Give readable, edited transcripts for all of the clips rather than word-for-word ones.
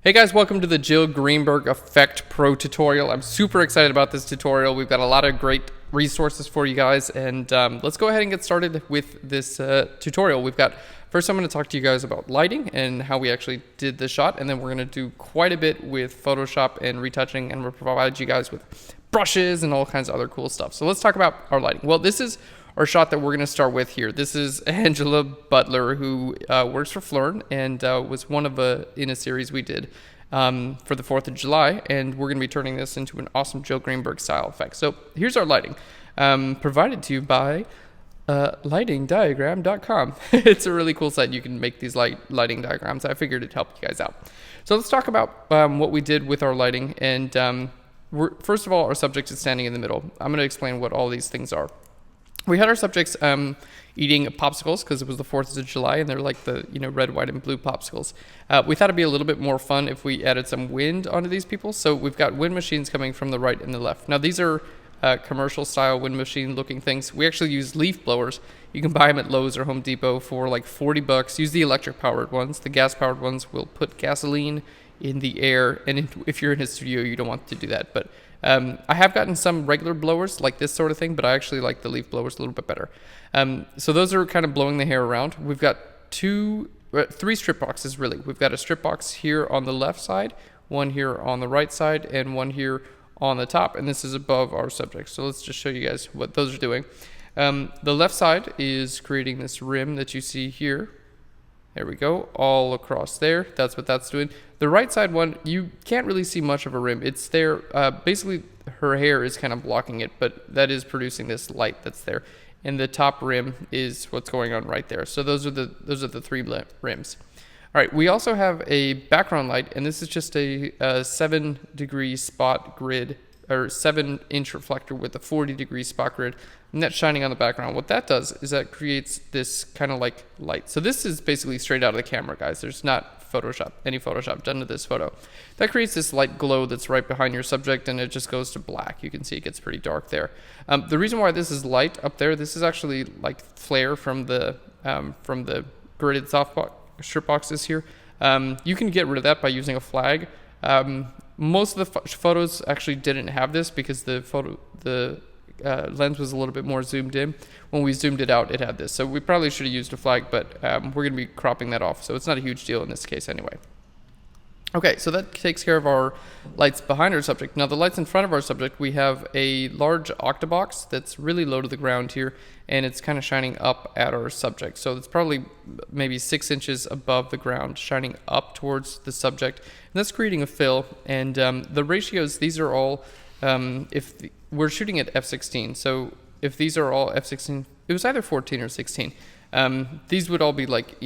Hey guys, welcome to the Jill Greenberg Effect Pro tutorial. I'm super excited about this tutorial. We've got a lot of great resources for you guys, and let's go ahead and get started with this tutorial. First I'm going to talk to you guys about lighting and how we actually did the shot, and then we're going to do quite a bit with Photoshop and retouching, and we'll provide you guys with brushes and all kinds of other cool stuff. So let's talk about our lighting. Well, this is our shot that we're going to start with here. This is Angela Butler, who works for Flern and was one of in a series we did for the 4th of July, and we're going to be turning this into an awesome Jill Greenberg style effect. So here's our lighting, provided to you by lightingdiagram.com. It's a really cool site. You can make these lighting diagrams. I figured it'd help you guys out. So let's talk about what we did with our lighting. And first of all, our subject is standing in the middle. I'm going to explain what all these things are. We had our subjects eating popsicles because it was the 4th of July, and they're like the red, white, and blue popsicles. We thought it'd be a little bit more fun if we added some wind onto these people. So we've got wind machines coming from the right and the left. Now these are commercial style wind machine looking things. We actually use leaf blowers. You can buy them at Lowe's or Home Depot for like 40 bucks. Use the electric powered ones. The gas powered ones will put gasoline in the air, and if you're in a studio, you don't want to do that. But I have gotten some regular blowers like this sort of thing, but I actually like the leaf blowers a little bit better. So those are kind of blowing the hair around. We've got three strip boxes really. We've got a strip box here on the left side, one here on the right side, and one here on the top, and this is above our subject. So let's just show you guys what those are doing. The left side is creating this rim that you see here. There we go, all across there. That's what that's doing. The right side one, you can't really see much of a rim. It's there, basically her hair is kind of blocking it, but that is producing this light that's there. And the top rim is what's going on right there. So those are the three rims. All right, we also have a background light, and this is just a 7-degree spot grid, or 7-inch reflector with a 40-degree spot grid, and that's shining on the background. What that does is that creates this kind of like light. So this is basically straight out of the camera, guys. There's not any Photoshop done to this photo. That creates this light glow that's right behind your subject, and it just goes to black. You can see it gets pretty dark there. The reason why this is light up there, this is actually like flare from the gridded strip boxes here. You can get rid of that by using a flag. Most of the photos actually didn't have this because the lens was a little bit more zoomed in. When we zoomed it out, it had this. So we probably should have used a flag, but we're going to be cropping that off. So it's not a huge deal in this case anyway. Okay, so that takes care of our lights behind our subject. Now the lights in front of our subject, we have a large octabox that's really low to the ground here, and it's kind of shining up at our subject. So it's probably maybe 6 inches above the ground, shining up towards the subject. And that's creating a fill, and the ratios, these are all, we're shooting at f16, so if these are all f16, it was either 14 or 16. These would all be like,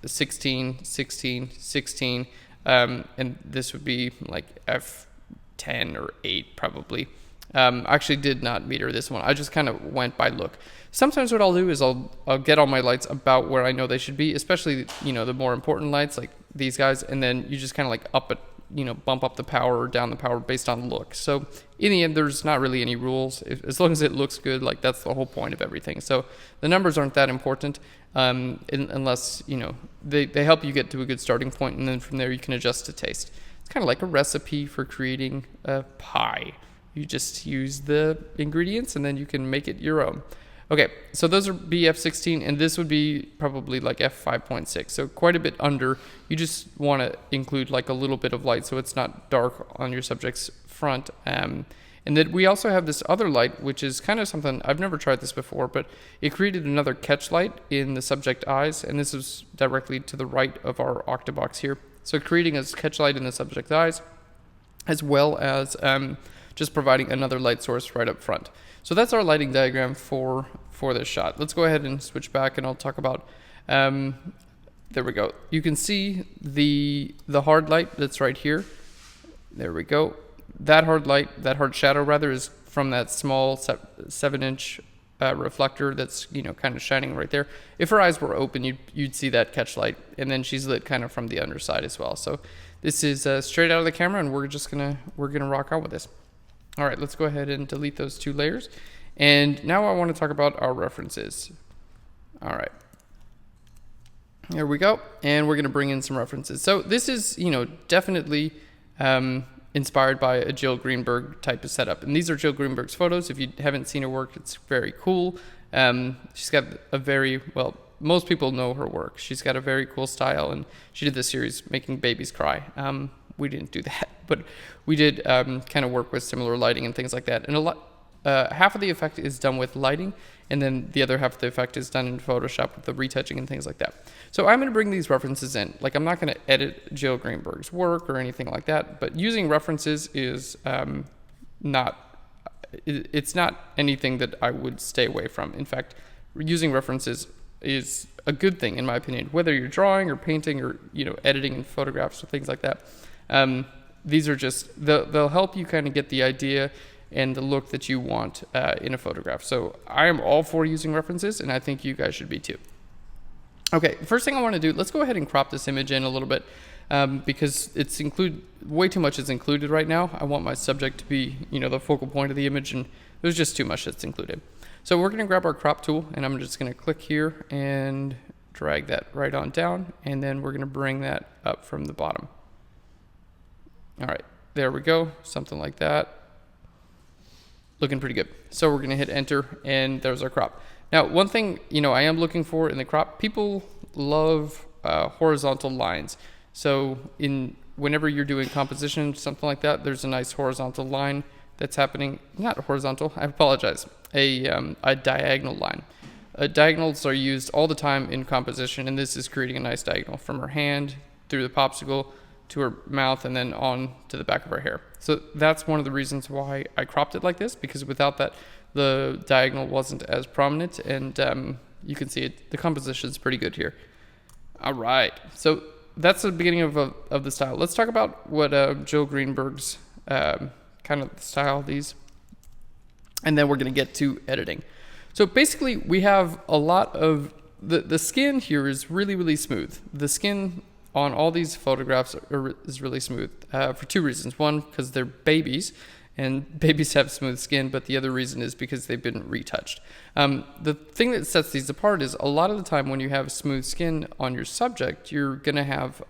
16, 16, 16, and this would be like f10 or 8 probably. I actually did not meter this one. I just kind of went by look. Sometimes what I'll do is I'll get all my lights about where I know they should be, especially, the more important lights like these guys, and then you just kind of like up it, bump up the power or down the power based on look. So in the end, there's not really any rules. As long as it looks good, like that's the whole point of everything. So the numbers aren't that important unless, they help you get to a good starting point, and then from there you can adjust to taste. It's kind of like a recipe for creating a pie. You just use the ingredients and then you can make it your own. Okay, so those are BF16, and this would be probably like f5.6, so quite a bit under. You just want to include like a little bit of light so it's not dark on your subject's front. And then we also have this other light, which is kind of something, I've never tried this before, but it created another catch light in the subject eyes, and this is directly to the right of our octabox here. So creating a catch light in the subject eyes, as well as just providing another light source right up front. So that's our lighting diagram for this shot. Let's go ahead and switch back, and I'll talk about, there we go. You can see the hard light that's right here. There we go. That hard shadow rather, is from that small 7-inch reflector that's, kind of shining right there. If her eyes were open, you'd see that catch light, and then she's lit kind of from the underside as well. So this is straight out of the camera, and we're gonna rock on with this. All right, let's go ahead and delete those 2 layers. And now I want to talk about our references. All right. There we go. And we're going to bring in some references. So this is, definitely inspired by a Jill Greenberg type of setup. And these are Jill Greenberg's photos. If you haven't seen her work, it's very cool. She's got a very, well, most people know her work. She's got a very cool style, and she did this series, Making Babies Cry. We didn't do that, but we did kind of work with similar lighting and things like that. And half of the effect is done with lighting, and then the other half of the effect is done in Photoshop with the retouching and things like that. So I'm going to bring these references in. Like, I'm not going to edit Jill Greenberg's work or anything like that, but using references is it's not anything that I would stay away from. In fact, using references is a good thing, in my opinion, whether you're drawing or painting or, editing in photographs or things like that. These are just, they'll help you kind of get the idea and the look that you want in a photograph. So I am all for using references, and I think you guys should be too. Okay, first thing I want to do, let's go ahead and crop this image in a little bit because way too much is included right now. I want my subject to be, the focal point of the image, and there's just too much that's included. So we're going to grab our crop tool, and I'm just going to click here and drag that right on down, and then we're going to bring that up from the bottom. All right, there we go, something like that. Looking pretty good. So we're going to hit enter, and there's our crop. Now, one thing, I am looking for in the crop, people love horizontal lines. So whenever you're doing composition, something like that, there's a nice horizontal line that's happening. Not horizontal, I apologize. A diagonal line. Diagonals are used all the time in composition, and this is creating a nice diagonal from her hand through the popsicle to her mouth and then on to the back of her hair. So that's one of the reasons why I cropped it like this, because without that, the diagonal wasn't as prominent, and you can see it, the composition is pretty good here. All right, so that's the beginning of the style. Let's talk about what Jill Greenberg's kind of the style of these, and then we're going to get to editing. So basically, we have a lot of the skin here is really, really smooth. The skin on all these photographs is really smooth for two reasons. One, because they're babies, and babies have smooth skin, but the other reason is because they've been retouched. The thing that sets these apart is a lot of the time when you have smooth skin on your subject, you're going to have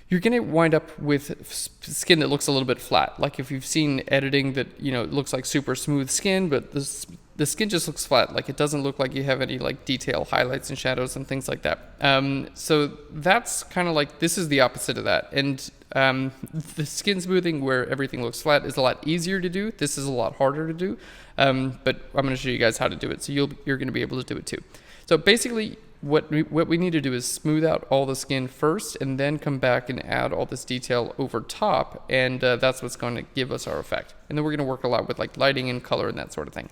you're going to wind up with skin that looks a little bit flat. Like if you've seen editing that, it looks like super smooth skin, but the skin just looks flat. Like it doesn't look like you have any like detail, highlights and shadows and things like that. So that's kind of like, this is the opposite of that. And the skin smoothing where everything looks flat is a lot easier to do. This is a lot harder to do. But I'm going to show you guys how to do it. So you're going to be able to do it too. So basically, what we need to do is smooth out all the skin first and then come back and add all this detail over top, and that's what's going to give us our effect. And then we're going to work a lot with like lighting and color and that sort of thing.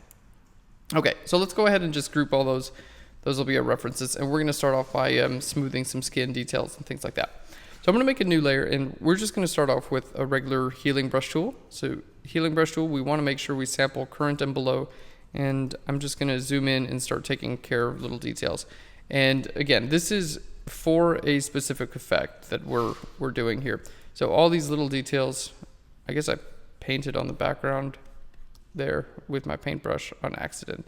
Okay, so let's go ahead and just group all those. Those will be our references, and we're going to start off by smoothing some skin details and things like that. So I'm going to make a new layer, and we're just going to start off with a regular healing brush tool. So healing brush tool, we want to make sure we sample current and below, and I'm just going to zoom in and start taking care of little details. And again, this is for a specific effect that we're doing here. So all these little details, I guess I painted on the background there with my paintbrush on accident.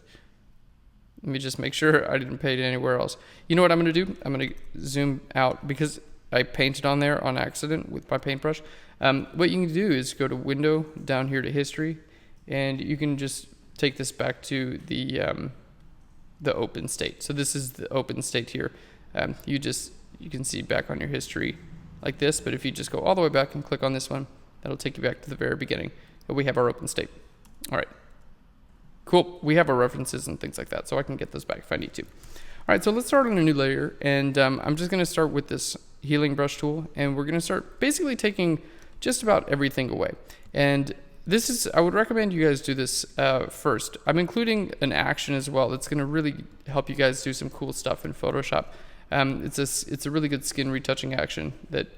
Let me just make sure I didn't paint it anywhere else. You know what I'm going to do? I'm going to zoom out because I painted on there on accident with my paintbrush. What you can do is go to Window, down here to History, and you can just take this back to the open state. So this is the open state here. You can see back on your history like this, but if you just go all the way back and click on this one, that'll take you back to the very beginning. But we have our open state. All right, cool. We have our references and things like that, so I can get those back if I need to. All right, so let's start on a new layer, and I'm just going to start with this healing brush tool, and we're going to start basically taking just about everything away. And I would recommend you guys do this first. I'm including an action as well that's going to really help you guys do some cool stuff in Photoshop. It's a really good skin retouching action that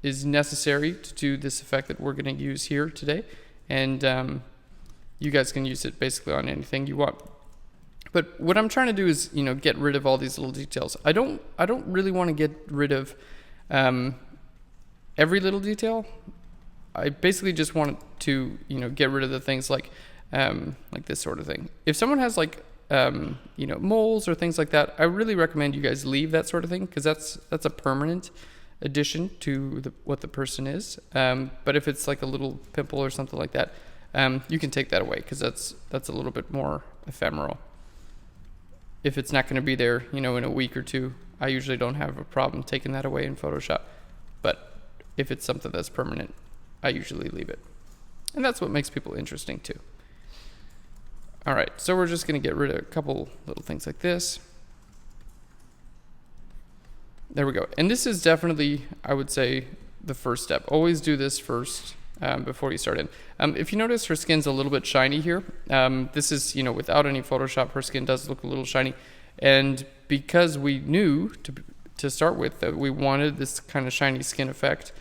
is necessary to do this effect that we're going to use here today. And you guys can use it basically on anything you want. But what I'm trying to do is, get rid of all these little details. I don't really want to get rid of every little detail. I basically just want to, get rid of the things like this sort of thing. If someone has like you know, moles or things like that, I really recommend you guys leave that sort of thing, because that's a permanent addition to what the person is. But if it's like a little pimple or something like that, you can take that away, because that's a little bit more ephemeral. If it's not going to be there, you know, in a week or two, I usually don't have a problem taking that away in Photoshop. But if it's something that's permanent, I usually leave it. And that's what makes people interesting too. All right, so we're just going to get rid of a couple little things like this. There we go. And this is definitely, I would say, the first step. Always do this first before you start in. If you notice, her skin's a little bit shiny here. This is, you know, without any Photoshop, her skin does look a little shiny. And because we knew to start with that we wanted this kind of shiny skin effect,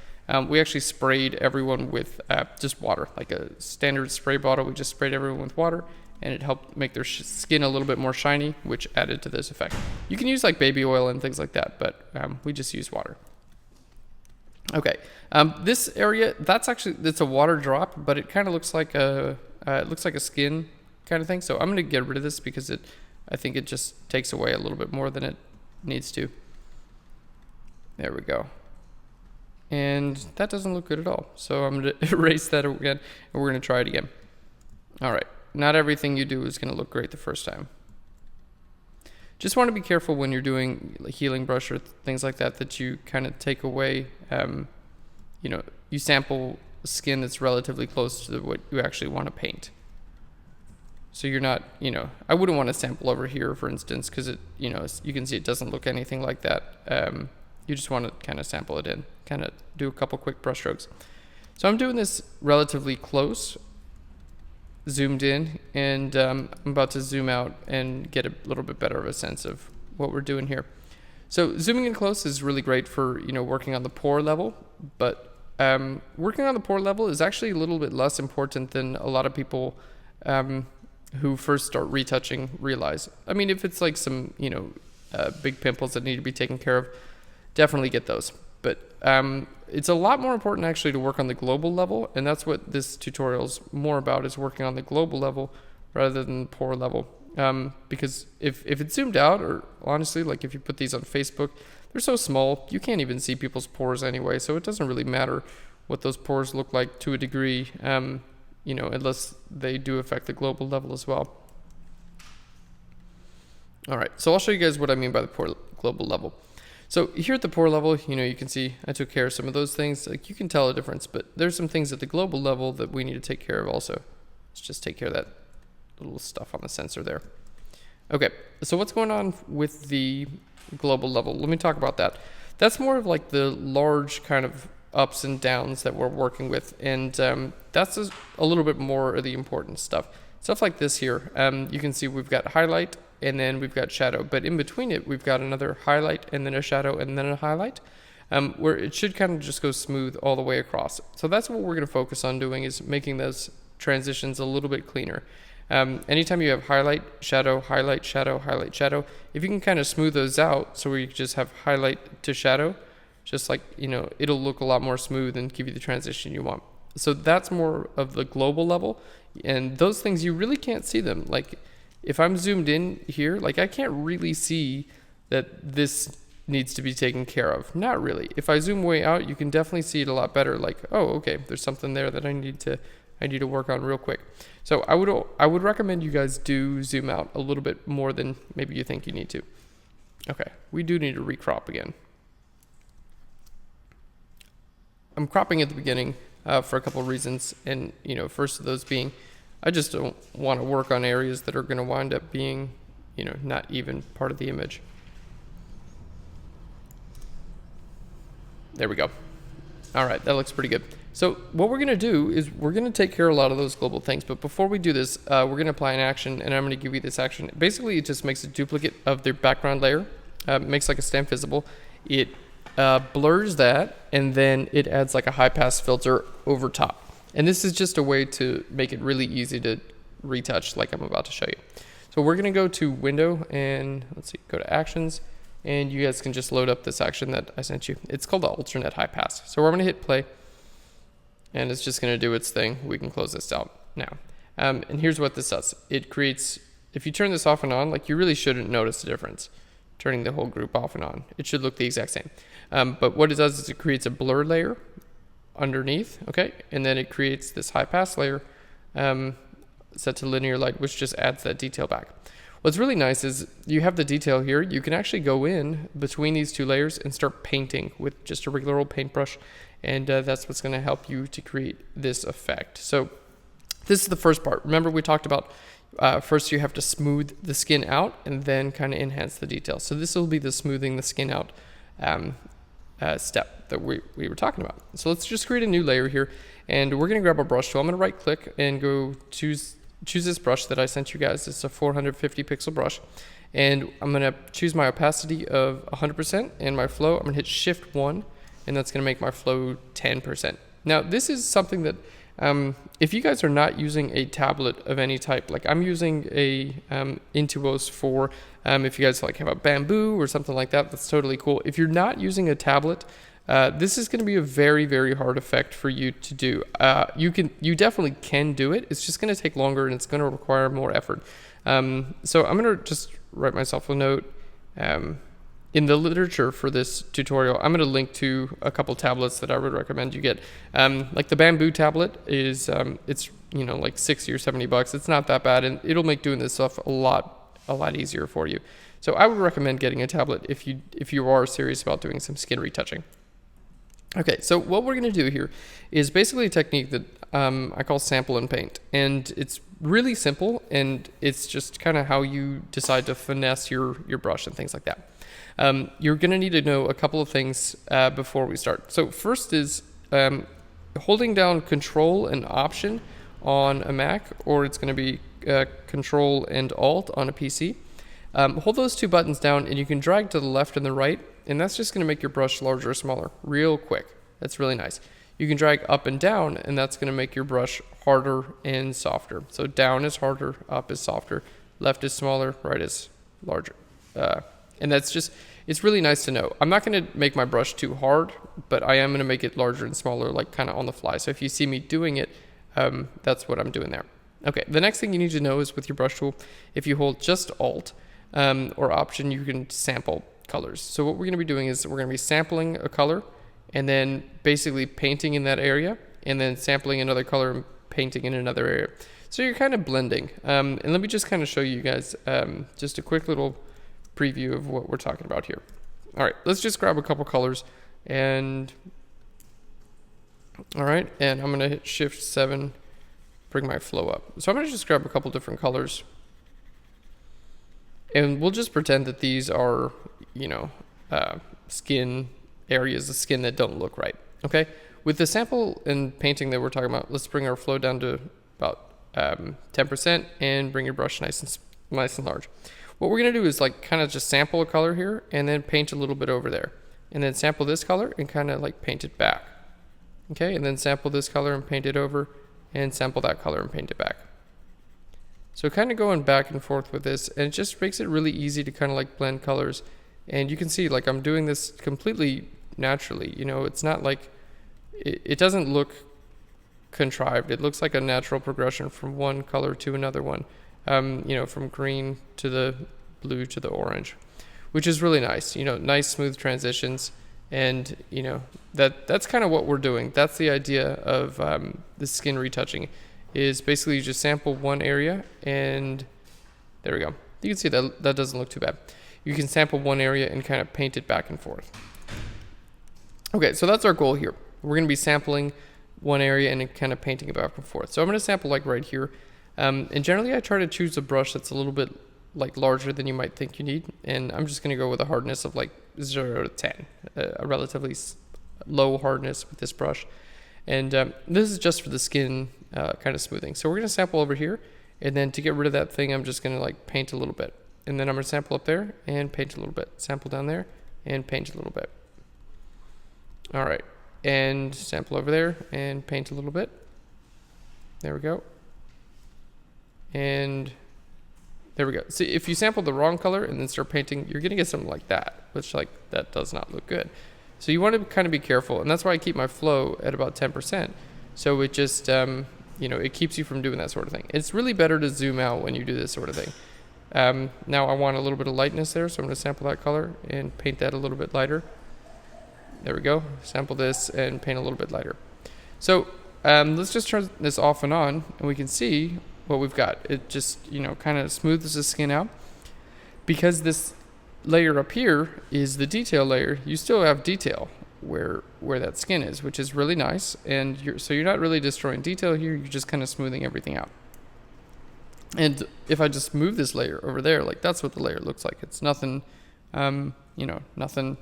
we actually sprayed everyone with just water, like a standard spray bottle. We just sprayed everyone with water, and it helped make their skin a little bit more shiny, which added to this effect. You can use like baby oil and things like that, but we just use water. Okay, this area, it's a water drop, but it kind of looks like a skin kind of thing. So I'm gonna get rid of this because I think it just takes away a little bit more than it needs to. There we go. And that doesn't look good at all. So I'm gonna erase that again, and we're gonna try it again. All right. Not everything you do is going to look great the first time. Just want to be careful when you're doing healing brush or things like that, that you kind of take away, you know, you sample skin that's relatively close to what you actually want to paint. So you're not, you know, I wouldn't want to sample over here, for instance, because it, you know, you can see it doesn't look anything like that. You just want to kind of sample it in, kind of do a couple quick brush strokes. So I'm doing this relatively close, zoomed in, and I'm about to zoom out and get a little bit better of a sense of what we're doing here. So zooming in close is really great for, you know, working on the pore level, but working on the pore level is actually a little bit less important than a lot of people who first start retouching realize. I mean, if it's like some, you know, big pimples that need to be taken care of, definitely get those. But it's a lot more important actually to work on the global level, and that's what this tutorial is more about, is working on the global level rather than the pore level. Because if it's zoomed out, or honestly, like if you put these on Facebook, they're so small, you can't even see people's pores anyway, so it doesn't really matter what those pores look like to a degree, you know, unless they do affect the global level as well. All right, so I'll show you guys what I mean by the pore global level. So here at the pore level, you know, you can see I took care of some of those things. Like you can tell a difference, but there's some things at the global level that we need to take care of also. Let's just take care of that little stuff on the sensor there. Okay, so what's going on with the global level? Let me talk about that. That's more of like the large kind of ups and downs that we're working with, and that's a little bit more of the important stuff. Stuff like this here, you can see we've got highlight, and then we've got shadow, but in between it we've got another highlight and then a shadow and then a highlight, where it should kind of just go smooth all the way across. So that's what we're going to focus on doing, is making those transitions a little bit cleaner. Anytime you have highlight, shadow, highlight, shadow, highlight, shadow, if you can kind of smooth those out, so we just have highlight to shadow, just like, you know, it'll look a lot more smooth and give you the transition you want. So that's more of the global level, and those things you really can't see them. Like if I'm zoomed in here, like I can't really see that this needs to be taken care of. Not really. If I zoom way out, you can definitely see it a lot better. Like, oh, okay, there's something there that I need to work on real quick. So I would recommend you guys do zoom out a little bit more than maybe you think you need to. Okay, we do need to recrop again. I'm cropping at the beginning for a couple of reasons, and you know, first of those being, I just don't want to work on areas that are going to wind up being, you know, not even part of the image. There we go. All right, that looks pretty good. So what we're going to do is we're going to take care of a lot of those global things, but before we do this, we're going to apply an action, and I'm going to give you this action. Basically, it just makes a duplicate of the background layer, makes like a stamp visible. It blurs that, and then it adds like a high pass filter over top. And this is just a way to make it really easy to retouch, like I'm about to show you. So we're going to go to Window, and let's see, go to Actions, and you guys can just load up this action that I sent you. It's called the alternate high pass. So we're going to hit play, and it's just going to do its thing. We can close this out now. And here's what this does. It creates if you turn this off and on, like you really shouldn't notice the difference. Turning the whole group off and on, it should look the exact same. But what it does is it creates a blur layer underneath, okay? And then it creates this high pass layer set to linear light, which just adds that detail back. What's really nice is you have the detail here. You can actually go in between these two layers and start painting with just a regular old paintbrush. And that's what's gonna help you to create this effect. So this is the first part. Remember we talked about first you have to smooth the skin out and then kind of enhance the detail. So this will be the smoothing the skin out step that we were talking about. So let's just create a new layer here, and we're gonna grab a brush tool. I'm gonna right click and go choose this brush that I sent you guys. It's a 450 pixel brush, and I'm gonna choose my opacity of 100% and my flow. I'm gonna hit Shift 1, and that's gonna make my flow 10%. Now this is something that if you guys are not using a tablet of any type, like I'm using a Intuos 4, if you guys like have a bamboo or something like that, that's totally cool. If you're not using a tablet, this is going to be a very, very hard effect for you to do. You definitely can do it. It's just going to take longer and it's going to require more effort. So I'm going to just write myself a note. In the literature for this tutorial, I'm going to link to a couple tablets that I would recommend you get. Like the bamboo tablet is, it's like $60 or $70. It's not that bad, and it'll make doing this stuff a lot easier for you. So I would recommend getting a tablet if you are serious about doing some skin retouching. Okay, so what we're going to do here is basically a technique that I call sample and paint, and it's really simple, and it's just kind of how you decide to finesse your brush and things like that. You're going to need to know a couple of things before we start. So first is holding down Control and Option on a Mac, or it's going to be Control and Alt on a PC. Hold those two buttons down, and you can drag to the left and the right, and that's just going to make your brush larger or smaller real quick. That's really nice. You can drag up and down, and that's going to make your brush harder and softer. So down is harder, up is softer, left is smaller, right is larger. And that's just, it's really nice to know. I'm not going to make my brush too hard, but I am going to make it larger and smaller, like kind of on the fly. So if you see me doing it, that's what I'm doing there. Okay, the next thing you need to know is with your brush tool, if you hold just Alt or Option, you can sample colors. So what we're going to be doing is we're going to be sampling a color and then basically painting in that area, and then sampling another color and painting in another area. So you're kind of blending. And let me just kind of show you guys just a quick little preview of what we're talking about here. All right, let's just grab a couple colors, and all right, and I'm gonna hit Shift 7, bring my flow up. So I'm gonna just grab a couple different colors, and we'll just pretend that these are, skin areas of skin that don't look right. Okay, with the sample and painting that we're talking about, let's bring our flow down to about 10% and bring your brush nice and large. What we're going to do is like kind of just sample a color here and then paint a little bit over there, and then sample this color and kind of like paint it back. Okay, and then sample this color and paint it over, and sample that color and paint it back. So kind of going back and forth with this, and it just makes it really easy to kind of like blend colors. And you can see like I'm doing this completely naturally. It's not like, it doesn't look contrived. It looks like a natural progression from one color to another one. From green to the blue to the orange, which is really nice. Nice smooth transitions, and that's kind of what we're doing. That's the idea of the skin retouching, is basically you just sample one area, and there we go. You can see that doesn't look too bad. You can sample one area and kind of paint it back and forth. Okay, so that's our goal here. We're going to be sampling one area and kind of painting it back and forth. So I'm going to sample like right here. And generally I try to choose a brush that's a little bit like larger than you might think you need, and I'm just going to go with a hardness of like 0 to 10, a relatively low hardness with this brush. And this is just for the skin kind of smoothing. So we're going to sample over here, and then to get rid of that thing, I'm just going to like paint a little bit, and then I'm going to sample up there and paint a little bit, sample down there and paint a little bit. All right, and sample over there and paint a little bit. There we go. And there we go. See, if you sample the wrong color and then start painting, you're gonna get something like that, which like that does not look good. So you want to kind of be careful, and that's why I keep my flow at about 10%. So it just it keeps you from doing that sort of thing. It's really better to zoom out when you do this sort of thing. Now I want a little bit of lightness there, so I'm going to sample that color and paint that a little bit lighter. There we go. Sample this and paint a little bit lighter. So let's just turn this off and on, and we can see what we've got. It just, kind of smooths the skin out. Because this layer up here is the detail layer, you still have detail where that skin is, which is really nice. And you're not really destroying detail here, you're just kind of smoothing everything out. And if I just move this layer over there, like that's what the layer looks like. It's nothing, nothing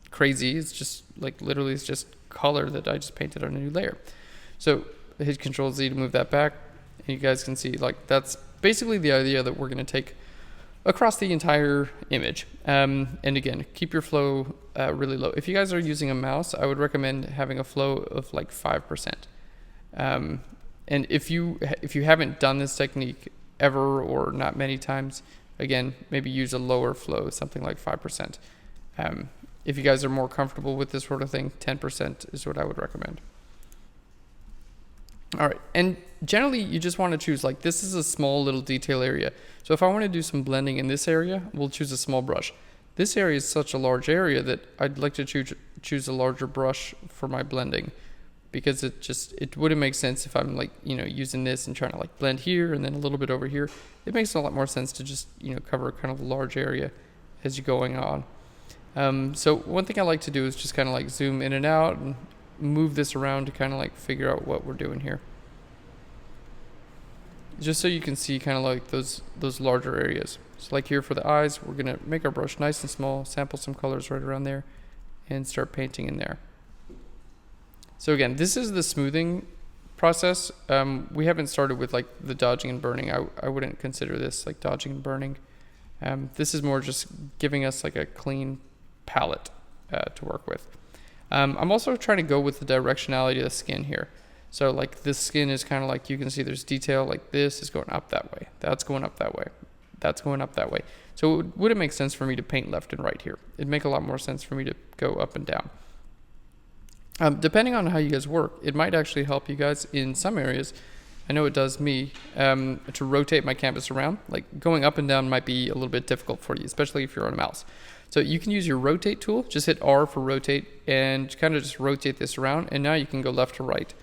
crazy. It's just like literally it's just color that I just painted on a new layer. So I hit Control Z to move that back, and you guys can see like that's basically the idea that we're going to take across the entire image. And again, keep your flow really low. If you guys are using a mouse, I would recommend having a flow of like 5%. And if you haven't done this technique ever or not many times, again, maybe use a lower flow, something like 5%. If you guys are more comfortable with this sort of thing, 10% is what I would recommend. All right, and generally you just want to choose, like this is a small little detail area. So if I want to do some blending in this area, we'll choose a small brush. This area is such a large area that I'd like to choose a larger brush for my blending, because it wouldn't make sense if I'm like, using this and trying to like blend here and then a little bit over here. It makes a lot more sense to just, cover kind of a large area as you're going on. So one thing I like to do is just kind of like zoom in and out and move this around to kind of like figure out what we're doing here. Just so you can see kind of like those larger areas. So like here for the eyes, we're going to make our brush nice and small, sample some colors right around there, and start painting in there. So again, this is the smoothing process. We haven't started with like the dodging and burning. I wouldn't consider this like dodging and burning. This is more just giving us like a clean palette to work with. I'm also trying to go with the directionality of the skin here. So like this skin is kind of like, you can see there's detail, like this is going up that way, that's going up that way, that's going up that way. So it wouldn't make sense for me to paint left and right here. It'd make a lot more sense for me to go up and down. Depending on how you guys work, it might actually help you guys in some areas. I know it does me, to rotate my canvas around. Like going up and down might be a little bit difficult for you, especially if you're on a mouse. So you can use your rotate tool, just hit R for rotate, and kind of just rotate this around. And now you can go left to right,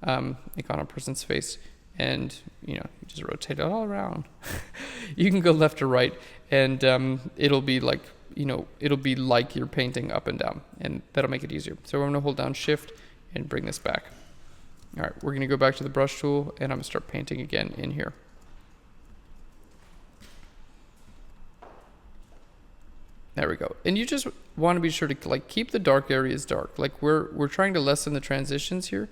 like on a person's face, and you just rotate it all around. You can go left to right, and it'll be like, it'll be like you're painting up and down, and that'll make it easier. So I'm gonna hold down Shift and bring this back. All right, we're gonna go back to the brush tool, and I'm gonna start painting again in here. There we go. And you just want to be sure to like keep the dark areas dark. Like we're trying to lessen the transitions here,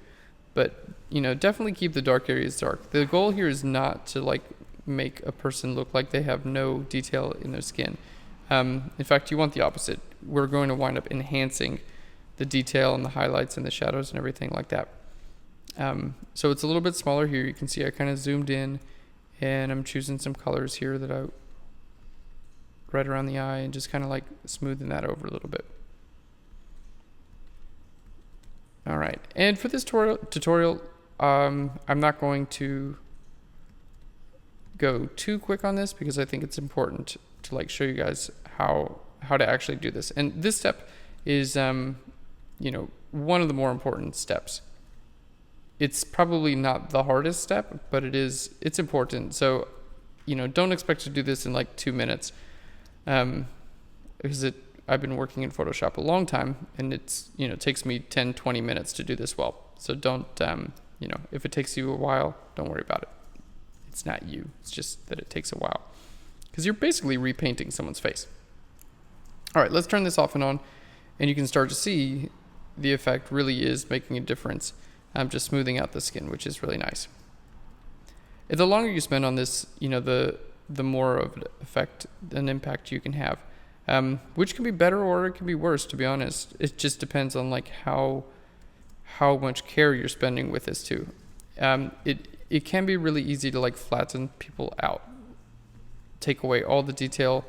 but definitely keep the dark areas dark. The goal here is not to like make a person look like they have no detail in their skin. In fact, you want the opposite. We're going to wind up enhancing the detail and the highlights and the shadows and everything like that. So it's a little bit smaller here. You can see I kind of zoomed in, and I'm choosing some colors here that I right around the eye, and just kind of like smoothing that over a little bit. All right, and for this tutorial, I'm not going to go too quick on this, because I think it's important to like show you guys how to actually do this. And this step is one of the more important steps. It's probably not the hardest step, but it's important. So don't expect to do this in like 2 minutes. Because I've been working in Photoshop a long time, and it takes me 10-20 minutes to do this well. So don't if it takes you a while, don't worry about it. It's not you, it's just that it takes a while, because you're basically repainting someone's face. All right, let's turn this off and on, and you can start to see the effect really is making a difference. I'm just smoothing out the skin, which is really nice. And the longer you spend on this, the more of an effect and impact you can have, which can be better or it can be worse, to be honest. It just depends on like how much care you're spending with this too. It can be really easy to like flatten people out, take away all the detail.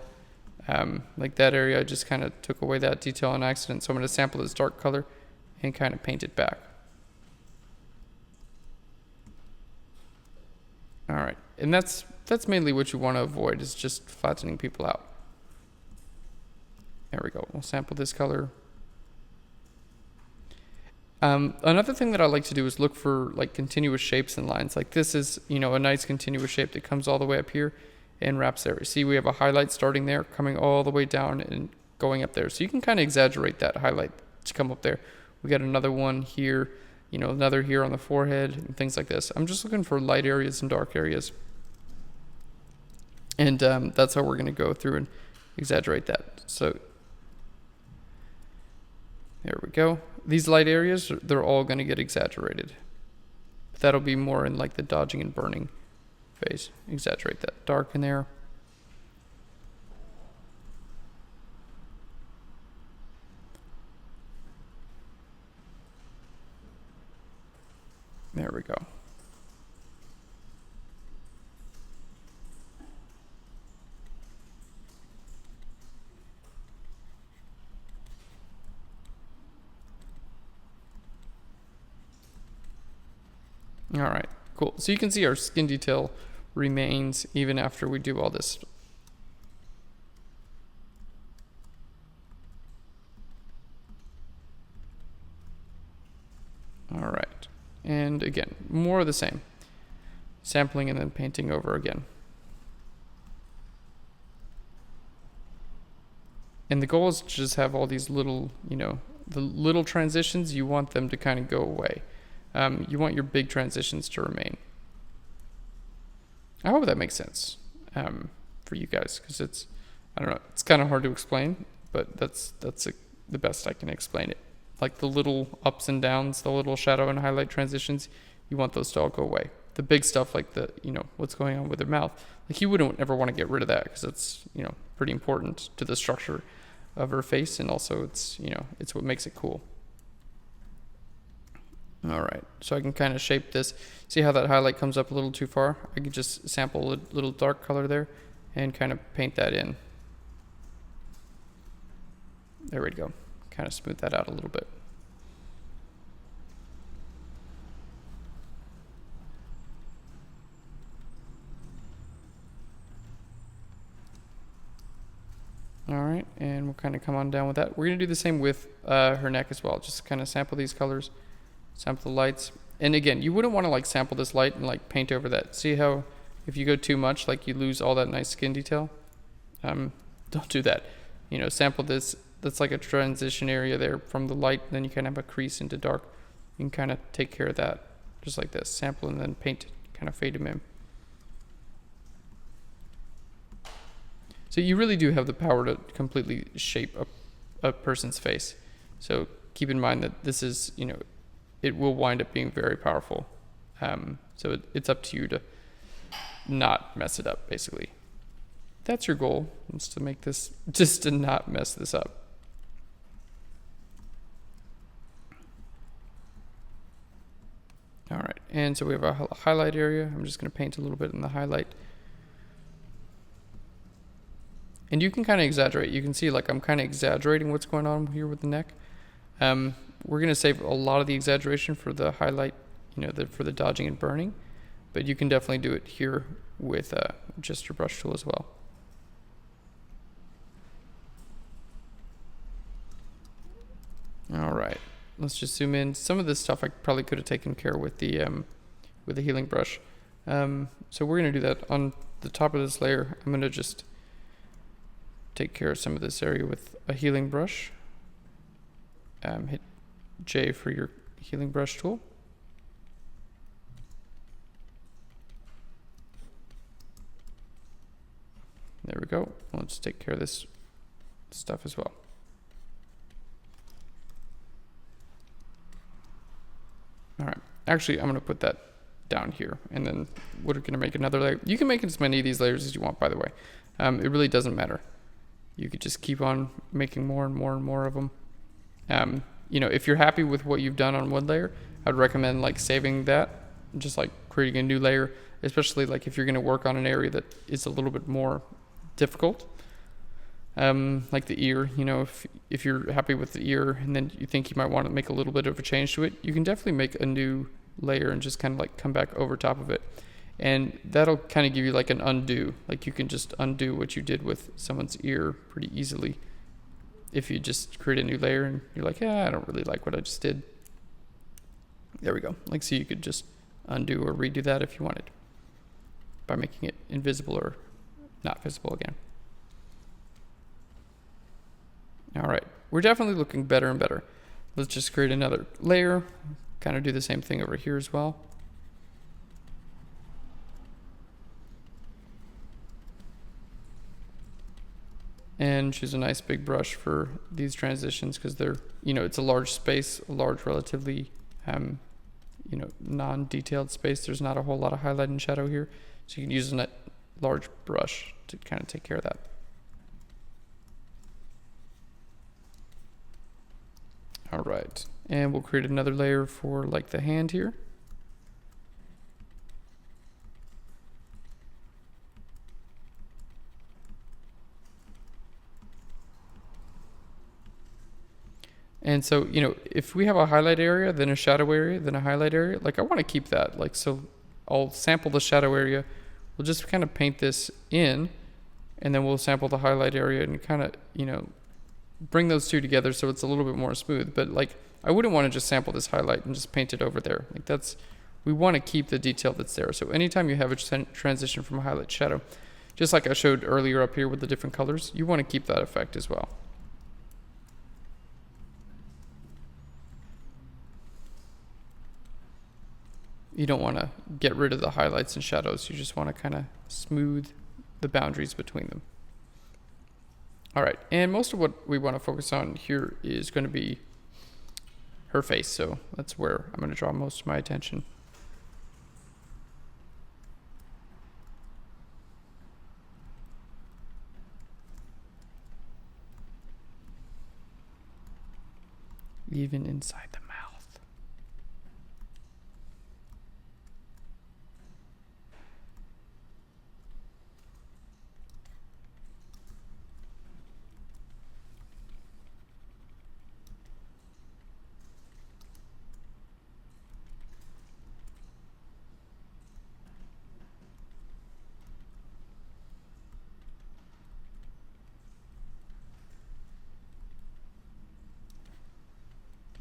Like that area, I just kind of took away that detail on accident, so I'm going to sample this dark color and kind of paint it back. All right, and that's that's mainly what you want to avoid, is just flattening people out. There we go. We'll sample this color. Another thing that I like to do is look for like continuous shapes and lines. Like this is, you know, a nice continuous shape that comes all the way up here and wraps there. See, we have a highlight starting there, coming all the way down and going up there. So you can kind of exaggerate that highlight to come up there. We got another one here, you know, another here on the forehead and things like this. I'm just looking for light areas and dark areas. And that's how we're going to go through and exaggerate that. So there we go. These light areas, they're all going to get exaggerated. But that'll be more in like the dodging and burning phase. Exaggerate that dark in there. There we go. All right, cool. So you can see our skin detail remains even after we do all this. All right, and again, more of the same. Sampling and then painting over again. And the goal is to just have all these little, you know, the little transitions, you want them to kind of go away. You want your big transitions to remain. I hope that makes sense for you guys, because it's, I don't know, it's kind of hard to explain, but that's the best I can explain it. Like the little ups and downs, the little shadow and highlight transitions, you want those to all go away. The big stuff, like the, you know, what's going on with their mouth, like you wouldn't ever want to get rid of that, because it's, you know, pretty important to the structure of her face, and also it's, you know, it's what makes it cool. All right, so I can kind of shape this. See how that highlight comes up a little too far? I can just sample a little dark color there and kind of paint that in. There we go. Kind of smooth that out a little bit. All right, and we'll kind of come on down with that. We're gonna do the same with her neck as well. Just kind of sample these colors. Sample the lights. And again, you wouldn't want to like sample this light and like paint over that. See how if you go too much, like you lose all that nice skin detail? Don't do that. You know, sample this. That's like a transition area there from the light. Then you kind of have a crease into dark. You can kind of take care of that just like this. Sample and then paint, kind of fade them in. So you really do have the power to completely shape a person's face. So keep in mind that this is, you know, it will wind up being very powerful. So it's up to you to not mess it up, basically. That's your goal, is to make this, just to not mess this up. All right, and so we have a highlight area. I'm just gonna paint a little bit in the highlight. And you can kind of exaggerate. You can see like I'm kind of exaggerating what's going on here with the neck. We're going to save a lot of the exaggeration for the highlight, you know, for the dodging and burning, but you can definitely do it here with just your brush tool as well. All right, let's just zoom in. Some of this stuff I probably could have taken care with the healing brush. So we're going to do that on the top of this layer. I'm going to just take care of some of this area with a healing brush. Hit J for your healing brush tool. There we go. Let's take care of this stuff as well. All right. Actually, I'm going to put that down here, and then we're going to make another layer. You can make as many of these layers as you want, by the way. It really doesn't matter. You could just keep on making more and more and more of them. You know, if you're happy with what you've done on one layer, I'd recommend like saving that, just like creating a new layer, especially like if you're going to work on an area that is a little bit more difficult. Like the ear, you know, if you're happy with the ear and then you think you might want to make a little bit of a change to it, you can definitely make a new layer and just kind of like come back over top of it. And that'll kind of give you like an undo. Like you can just undo what you did with someone's ear pretty easily if you just create a new layer and you're like, yeah, I don't really like what I just did. There we go. Like, so you could just undo or redo that if you wanted by making it invisible or not visible again. All right, we're definitely looking better and better. Let's just create another layer, kind of do the same thing over here as well. And choose a nice big brush for these transitions because they're, it's a large space, a large relatively, non-detailed space. There's not a whole lot of highlight and shadow here. So you can use a large brush to kind of take care of that. All right, and we'll create another layer for like the hand here. And so, if we have a highlight area, then a shadow area, then a highlight area, like I want to keep that. Like, so I'll sample the shadow area. We'll just kind of paint this in, and then we'll sample the highlight area and kind of, bring those two together so it's a little bit more smooth. But like, I wouldn't want to just sample this highlight and just paint it over there. Like we want to keep the detail that's there. So anytime you have a transition from a highlight to shadow, just like I showed earlier up here with the different colors, you want to keep that effect as well. You don't want to get rid of the highlights and shadows. You just want to kind of smooth the boundaries between them. All right, and most of what we want to focus on here is going to be her face. So that's where I'm going to draw most of my attention. Even inside the mouth.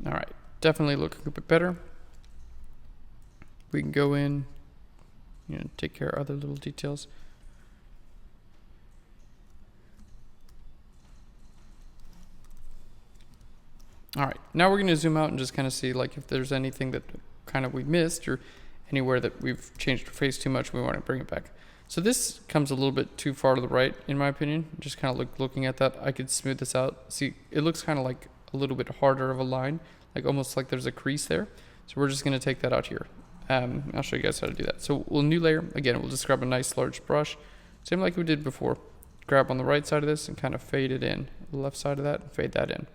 All right, definitely looking a bit better. We can go in, take care of other little details. All right, now we're going to zoom out and just kind of see like if there's anything that kind of we missed or anywhere that we've changed our face too much, we want to bring it back. So this comes a little bit too far to the right, in my opinion. Just kind of looking at that, I could smooth this out. See, it looks kind of like a little bit harder of a line, like almost like there's a crease there. So we're just going to take that out here. I'll show you guys how to do that. So we'll new layer. Again, we'll just grab a nice large brush, same like we did before. Grab on the right side of this and kind of fade it in. The left side of that, and fade that in.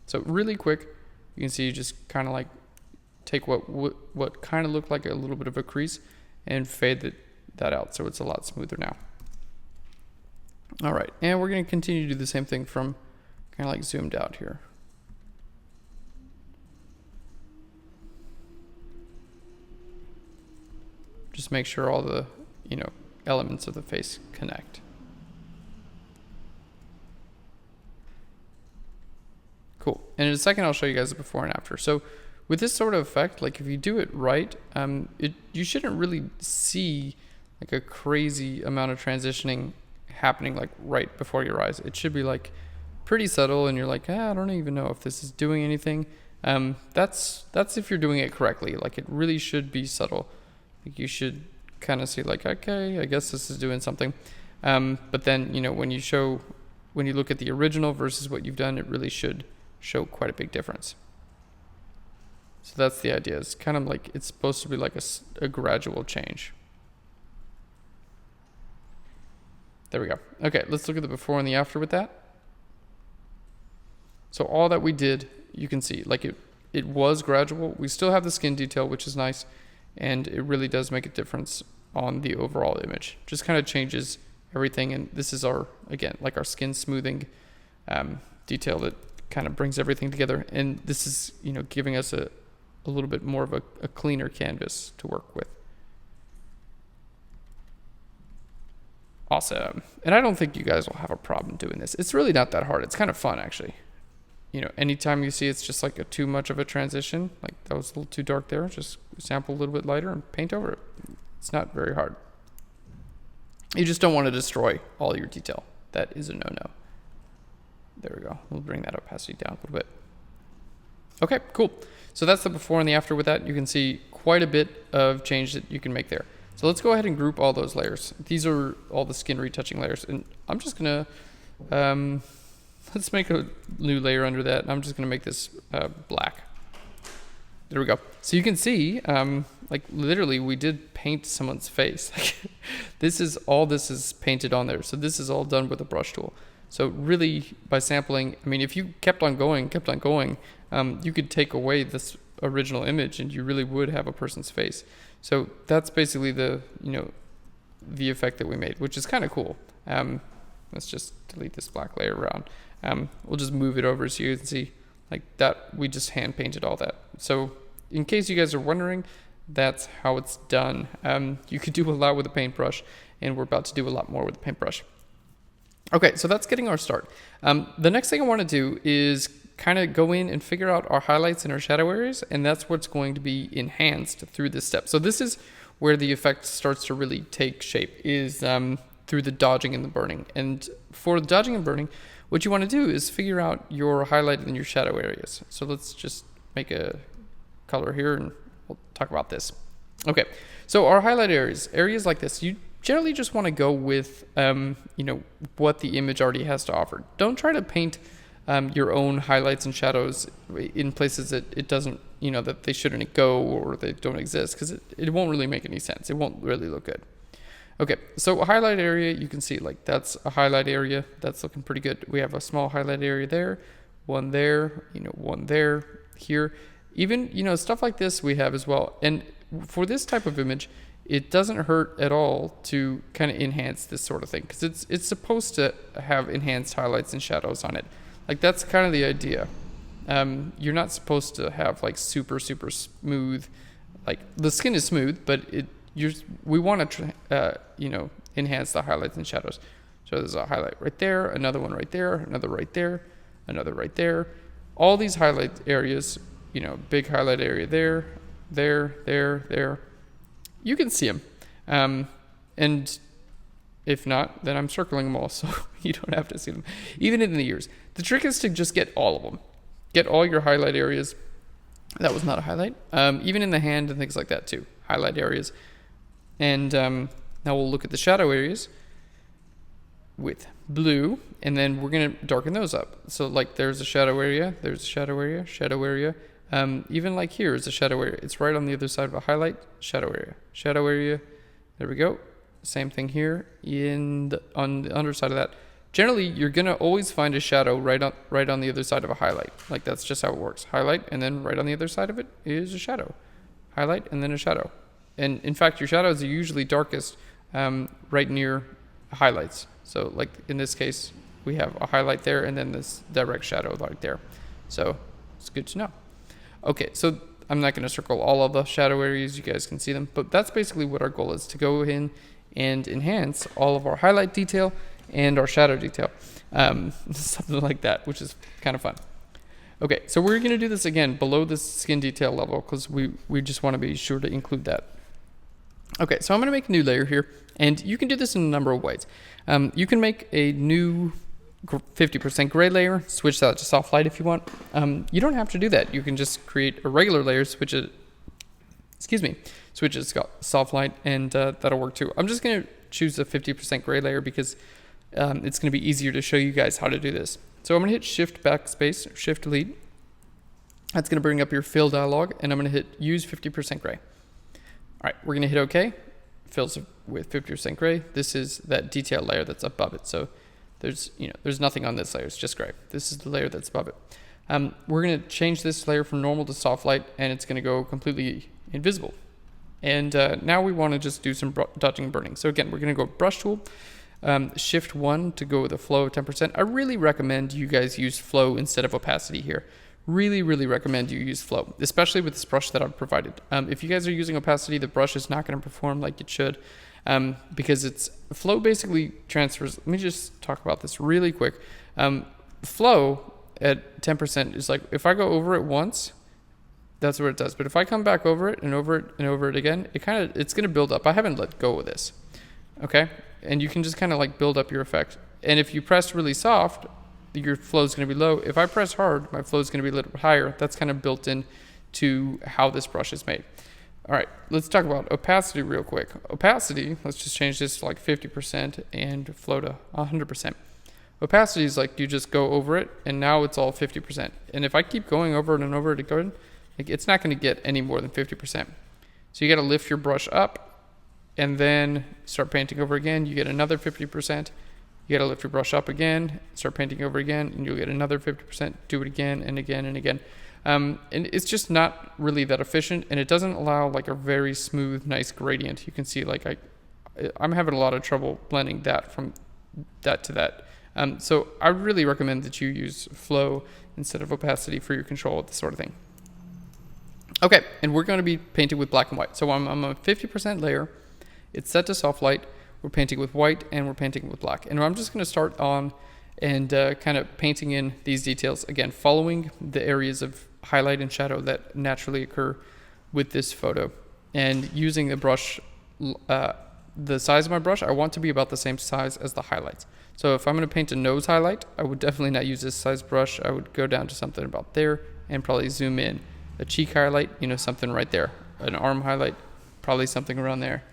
So really quick, you can see you just kind of like take what kind of looked like a little bit of a crease and fade that out so it's a lot smoother now. All right, and we're going to continue to do the same thing from kind of like zoomed out here. Just make sure all the, elements of the face connect. Cool. And in a second, I'll show you guys the before and after. So with this sort of effect, like if you do it right, you shouldn't really see like a crazy amount of transitioning happening like right before your eyes. It should be like pretty subtle and you're like, I don't even know if this is doing anything. That's if you're doing it correctly. Like it really should be subtle. Like you should kind of see like, okay, I guess this is doing something. But then, when you look at the original versus what you've done, it really should show quite a big difference. So that's the idea. It's kind of like, it's supposed to be like a gradual change. There we go. Okay, let's look at the before and the after with that. So all that we did, you can see, like it was gradual. We still have the skin detail, which is nice. And it really does make a difference on the overall image. Just kind of changes everything. And this is our skin smoothing detail that kind of brings everything together. And this is, giving us a little bit more of a cleaner canvas to work with. Awesome. And I don't think you guys will have a problem doing this. It's really not that hard. It's kind of fun, actually. You know, anytime you see it's just like too much of a transition, like that was a little too dark there, just sample a little bit lighter and paint over it. It's not very hard. You just don't want to destroy all your detail. That is a no-no. There we go. We'll bring that opacity down a little bit. Okay, cool. So that's the before and the after with that. You can see quite a bit of change that you can make there. So let's go ahead and group all those layers. These are all the skin retouching layers. And I'm just going to, let's make a new layer under that. I'm just going to make this black. There we go. So you can see, like literally we did paint someone's face. This is painted on there. So this is all done with a brush tool. So really by sampling, I mean, if you kept on going, you could take away this original image and you really would have a person's face. So that's basically the effect that we made, which is kind of cool. Let's just delete this black layer around. We'll just move it over so you can see like that. We just hand painted all that. So in case you guys are wondering, that's how it's done. You could do a lot with a paintbrush, and we're about to do a lot more with a paintbrush. Okay, so that's getting our start. The next thing I want to do is kind of go in and figure out our highlights and our shadow areas, and that's what's going to be enhanced through this step. So this is where the effect starts to really take shape, is through the dodging and the burning. And for the dodging and burning, what you want to do is figure out your highlight and your shadow areas. So let's just make a color here and we'll talk about this. Okay, so our highlight areas like this, you generally just want to go with what the image already has to offer. Don't try to paint your own highlights and shadows in places that it doesn't, that they shouldn't go or they don't exist, because it won't really make any sense. It won't really look good. Okay, so a highlight area, you can see like that's a highlight area. That's looking pretty good. We have a small highlight area there, one there, one there, here. Even, stuff like this we have as well. And for this type of image, it doesn't hurt at all to kind of enhance this sort of thing, because it's supposed to have enhanced highlights and shadows on it. Like that's kind of the idea. You're not supposed to have like super smooth, like the skin is smooth, but we want to enhance the highlights and shadows. So there's a highlight right there, another one right there, another right there, another right there. All these highlight areas, big highlight area there, there. You can see them. And if not, then I'm circling them all, so you don't have to see them. Even in the ears. The trick is to just get all of them. Get all your highlight areas. That was not a highlight. Even in the hand and things like that too. Highlight areas. And now we'll look at the shadow areas with blue, and then we're going to darken those up. So like there's a shadow area, there's a shadow area, shadow area. Even like here is a shadow area. It's right on the other side of a highlight, shadow area. There we go. Same thing here on the underside of that. Generally, you're going to always find a shadow right on the other side of a highlight. Like that's just how it works. Highlight, and then right on the other side of it is a shadow. Highlight, and then a shadow. And in fact, your shadows are usually darkest right near highlights. So like in this case, we have a highlight there and then this direct shadow right there. So it's good to know. Okay, so I'm not going to circle all of the shadow areas. You guys can see them. But that's basically what our goal is, to go in and enhance all of our highlight detail and our shadow detail. Something like that, which is kind of fun. Okay, so we're going to do this again below the skin detail level, because we just want to be sure to include that. Okay, so I'm going to make a new layer here, and you can do this in a number of ways. You can make a new 50% gray layer, switch that to soft light if you want. You don't have to do that. You can just create a regular layer, switch it to soft light, and that'll work too. I'm just going to choose a 50% gray layer because it's going to be easier to show you guys how to do this. So I'm going to hit Shift Backspace, Shift Delete. That's going to bring up your fill dialog, and I'm going to hit Use 50% gray. All right, we're going to hit OK. Fills with 50% gray. This is that detail layer that's above it. So there's nothing on this layer. It's just gray. This is the layer that's above it. We're going to change this layer from normal to soft light, and it's going to go completely invisible. And now we want to just do some dodging and burning. So again, we're going to go Brush Tool, Shift 1 to go with a flow of 10%. I really recommend you guys use flow instead of opacity here. Really recommend you use flow, especially with this brush that I've provided. If you guys are using opacity, the brush is not going to perform like it should. because it's flow basically transfers. Let me just talk about this really quick. Flow at 10% is like, if I go over it once, that's what it does. But if I come back over it and over it and over it again, it's going to build up. I haven't let go of this. Okay. And you can just kind of like build up your effect. And if you press really soft, your flow is going to be low. If I press hard, my flow is going to be a little bit higher. That's kind of built in to how this brush is made. All right, let's talk about opacity real quick. Opacity, let's just change this to like 50% and flow to 100%. Opacity is like you just go over it and now it's all 50%. And if I keep going over it and over it again, like it's not going to get any more than 50%. So you got to lift your brush up and then start painting over again. You get another 50%. You got to lift your brush up again, start painting over again, and you'll get another 50%. Do it again and again and again. And it's just not really that efficient, and it doesn't allow like a very smooth, nice gradient. You can see like I'm having a lot of trouble blending that from that to that. So I really recommend that you use flow instead of opacity for your control of this sort of thing. Okay, and we're going to be painting with black and white. So I'm a 50% layer. It's set to soft light. We're painting with white and we're painting with black. And I'm just going to start on and kind of painting in these details. Again, following the areas of highlight and shadow that naturally occur with this photo. And using the brush, the size of my brush, I want to be about the same size as the highlights. So if I'm going to paint a nose highlight, I would definitely not use this size brush. I would go down to something about there and probably zoom in. A cheek highlight, something right there. An arm highlight, probably something around there.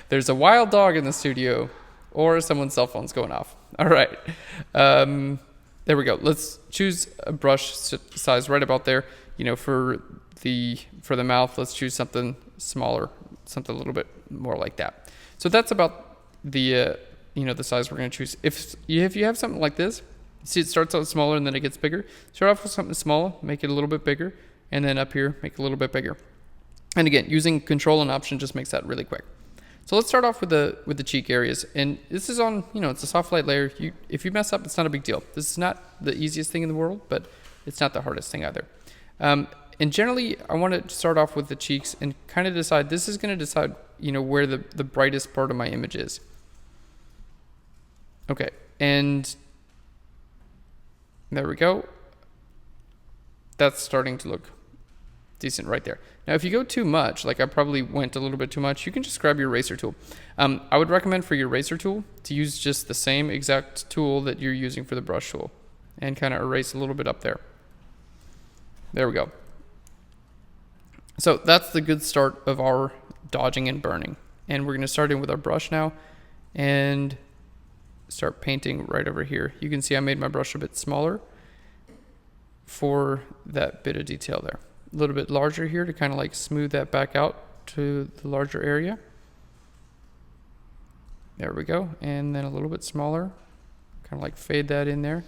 There's a wild dog in the studio, or someone's cell phone's going off. All right. There we go. Let's choose a brush size right about there. For the mouth, let's choose something smaller, something a little bit more like that. So that's about the the size we're going to choose. If you have something like this, see it starts out smaller and then it gets bigger. Start off with something small, make it a little bit bigger, and then up here make it a little bit bigger. And again, using control and option just makes that really quick. So let's start off with the cheek areas. And this is on, it's a soft light layer. If you mess up, it's not a big deal. This is not the easiest thing in the world, but it's not the hardest thing either. And generally, I want to start off with the cheeks and kind of decide, this is going to decide, where the brightest part of my image is. Okay, and there we go. That's starting to look decent right there. Now, if you go too much, like I probably went a little bit too much, you can just grab your eraser tool. I would recommend for your eraser tool to use just the same exact tool that you're using for the brush tool and kind of erase a little bit up there. There we go. So that's the good start of our dodging and burning. And we're going to start in with our brush now and start painting right over here. You can see I made my brush a bit smaller for that bit of detail there. A little bit larger here to kind of like smooth that back out to the larger area. There we go. And then a little bit smaller, kind of like fade that in there.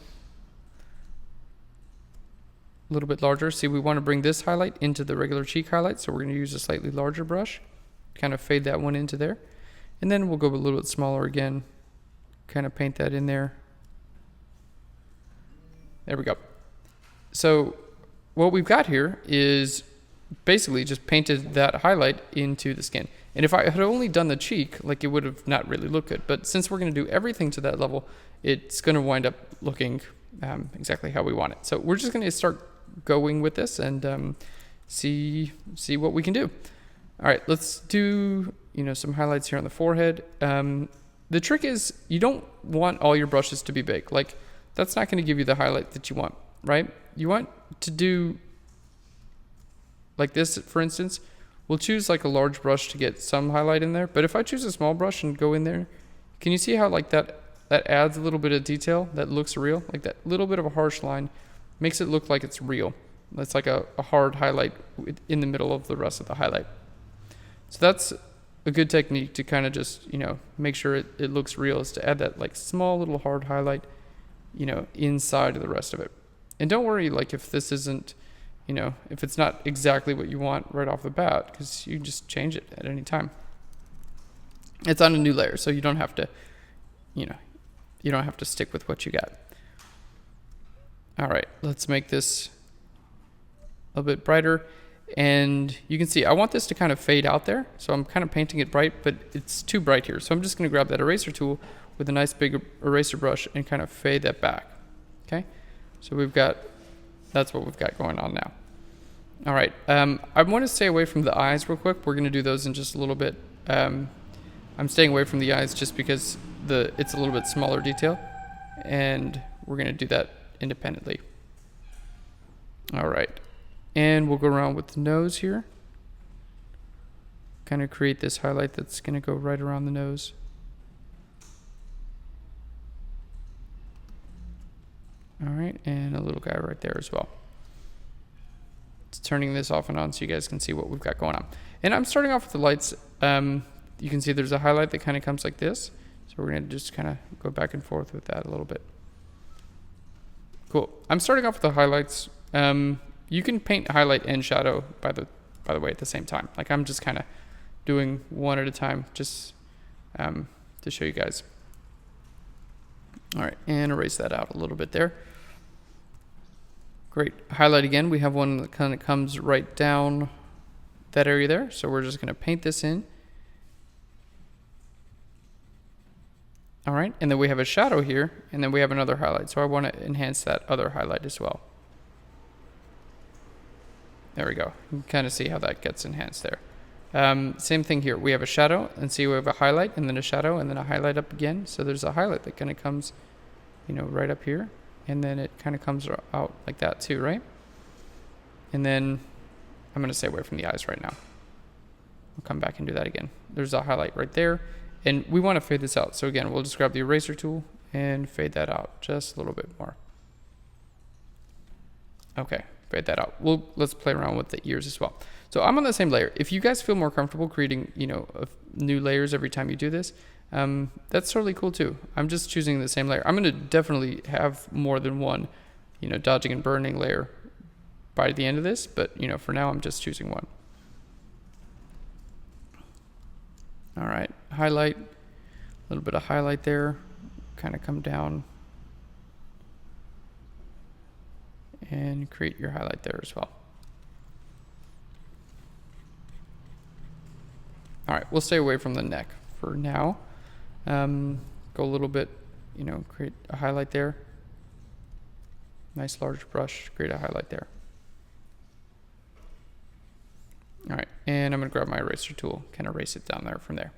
A little bit larger. See, we want to bring this highlight into the regular cheek highlight, so we're going to use a slightly larger brush, kind of fade that one into there. And then we'll go a little bit smaller again, kind of paint that in there. There we go. So what we've got here is basically just painted that highlight into the skin. And if I had only done the cheek, like it would have not really looked good. But since we're going to do everything to that level, it's going to wind up looking exactly how we want it. So we're just going to start going with this and see what we can do. All right, let's do some highlights here on the forehead. The trick is you don't want all your brushes to be big. Like that's not going to give you the highlight that you want, right? You want to do like this, for instance. We'll choose like a large brush to get some highlight in there. But if I choose a small brush and go in there, can you see how like that adds a little bit of detail that looks real? Like that little bit of a harsh line makes it look like it's real. That's like a hard highlight in the middle of the rest of the highlight. So that's a good technique to kind of just, make sure it looks real, is to add that like small little hard highlight, inside of the rest of it. And don't worry, like if this isn't, if it's not exactly what you want right off the bat, because you can just change it at any time. It's on a new layer, so you don't have to, you don't have to stick with what you got. All right, let's make this a bit brighter. And you can see I want this to kind of fade out there. So I'm kind of painting it bright, but it's too bright here. So I'm just going to grab that eraser tool with a nice big eraser brush and kind of fade that back. Okay. So that's what we've got going on now. All right. I want to stay away from the eyes real quick. We're going to do those in just a little bit. I'm staying away from the eyes just because it's a little bit smaller detail, and we're going to do that independently. All right. And we'll go around with the nose here. Kind of create this highlight that's going to go right around the nose. All right, and a little guy right there as well. Just turning this off and on so you guys can see what we've got going on. And I'm starting off with the lights. You can see there's a highlight that kind of comes like this. So we're going to just kind of go back and forth with that a little bit. Cool. I'm starting off with the highlights. You can paint highlight and shadow, by the way, at the same time. Like I'm just kind of doing one at a time, just to show you guys. All right, and erase that out a little bit there. Great. Highlight again. We have one that kind of comes right down that area there. So we're just going to paint this in. All right, and then we have a shadow here, and then we have another highlight. So I want to enhance that other highlight as well. There we go. You can kind of see how that gets enhanced there. Same thing here. We have a shadow, and see we have a highlight, and then a shadow, and then a highlight up again. So there's a highlight that kind of comes, right up here, and then it kind of comes out like that too, right? And then I'm going to stay away from the eyes right now. I'll come back and do that again. There's a highlight right there, and we want to fade this out. So again, we'll just grab the eraser tool and fade that out just a little bit more. Okay. Fade that out. Let's play around with the ears as well. So I'm on the same layer. If you guys feel more comfortable creating, new layers every time you do this, that's totally cool too. I'm just choosing the same layer. I'm going to definitely have more than one, dodging and burning layer by the end of this, but for now I'm just choosing one. All right, highlight, a little bit of highlight there, kind of come down and create your highlight there as well. All right, we'll stay away from the neck for now. Go a little bit, create a highlight there. Nice large brush, create a highlight there. All right, and I'm gonna grab my eraser tool, kind of erase it down there from there.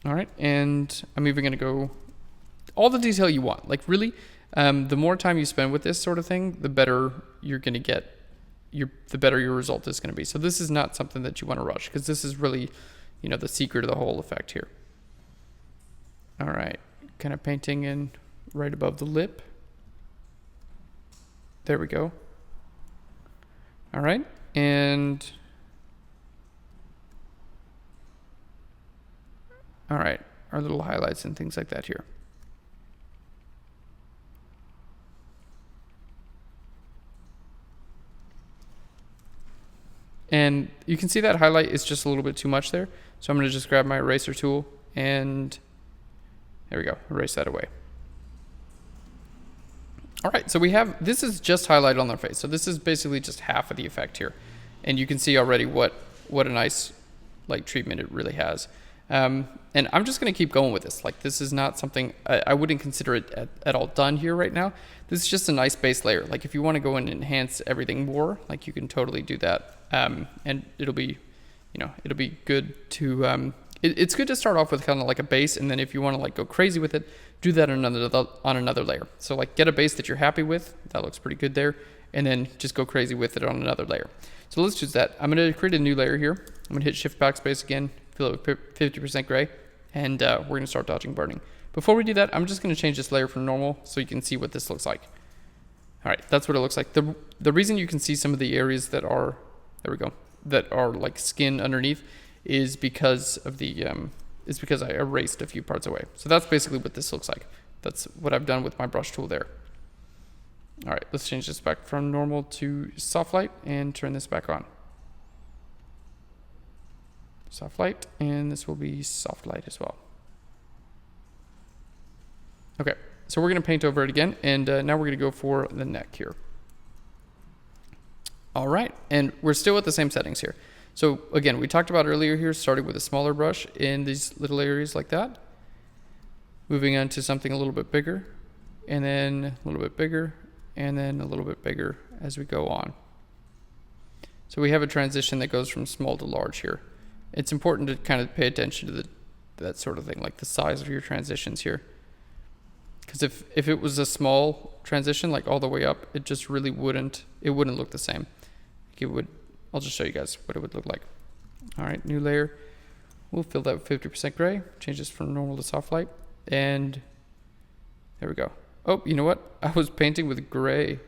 All right, and I'm even gonna go all the detail you want. Like really, the more time you spend with this sort of thing, the better you're gonna get. The better your result is gonna be. So this is not something that you wanna rush, because this is really, the secret of the whole effect here. All right, kind of painting in right above the lip. There we go. All right, and all right, our little highlights and things like that here. And you can see that highlight is just a little bit too much there. So I'm going to just grab my eraser tool and there we go, erase that away. All right, so this is just highlight on their face. So this is basically just half of the effect here. And you can see already what a nice treatment it really has. And I'm just going to keep going with this. This is not something, I wouldn't consider it at all done here right now. This is just a nice base layer. If you want to go and enhance everything more, you can totally do that. And it'll be good to, it's good to start off with kind of a base. And then if you want to go crazy with it, do that on another layer. So get a base that you're happy with. That looks pretty good there. And then just go crazy with it on another layer. So let's choose that. I'm going to create a new layer here. I'm going to hit Shift Backspace again, fill it with 50% gray, and we're going to start dodging burning. Before we do that, I'm just going to change this layer from normal so you can see what this looks like. All right, that's what it looks like. The reason you can see some of the areas that are, there we go, that are skin underneath is because of the, is because I erased a few parts away. So that's basically what this looks like. That's what I've done with my brush tool there. All right, let's change this back from normal to soft light and turn this back on. Soft light, and this will be soft light as well. Okay, so we're gonna paint over it again, and now we're gonna go for the neck here. All right, and we're still at the same settings here. So again, we talked about earlier here, starting with a smaller brush in these little areas like that, moving on to something a little bit bigger, and then a little bit bigger, and then a little bit bigger as we go on. So we have a transition that goes from small to large here. It's important to kind of pay attention to that sort of thing, like the size of your transitions here. Because if it was a small transition, like all the way up, it just really wouldn't look the same. I'll just show you guys what it would look like. All right, new layer. We'll fill that with 50% gray, change this from normal to soft light, and there we go. Oh, you know what? I was painting with gray,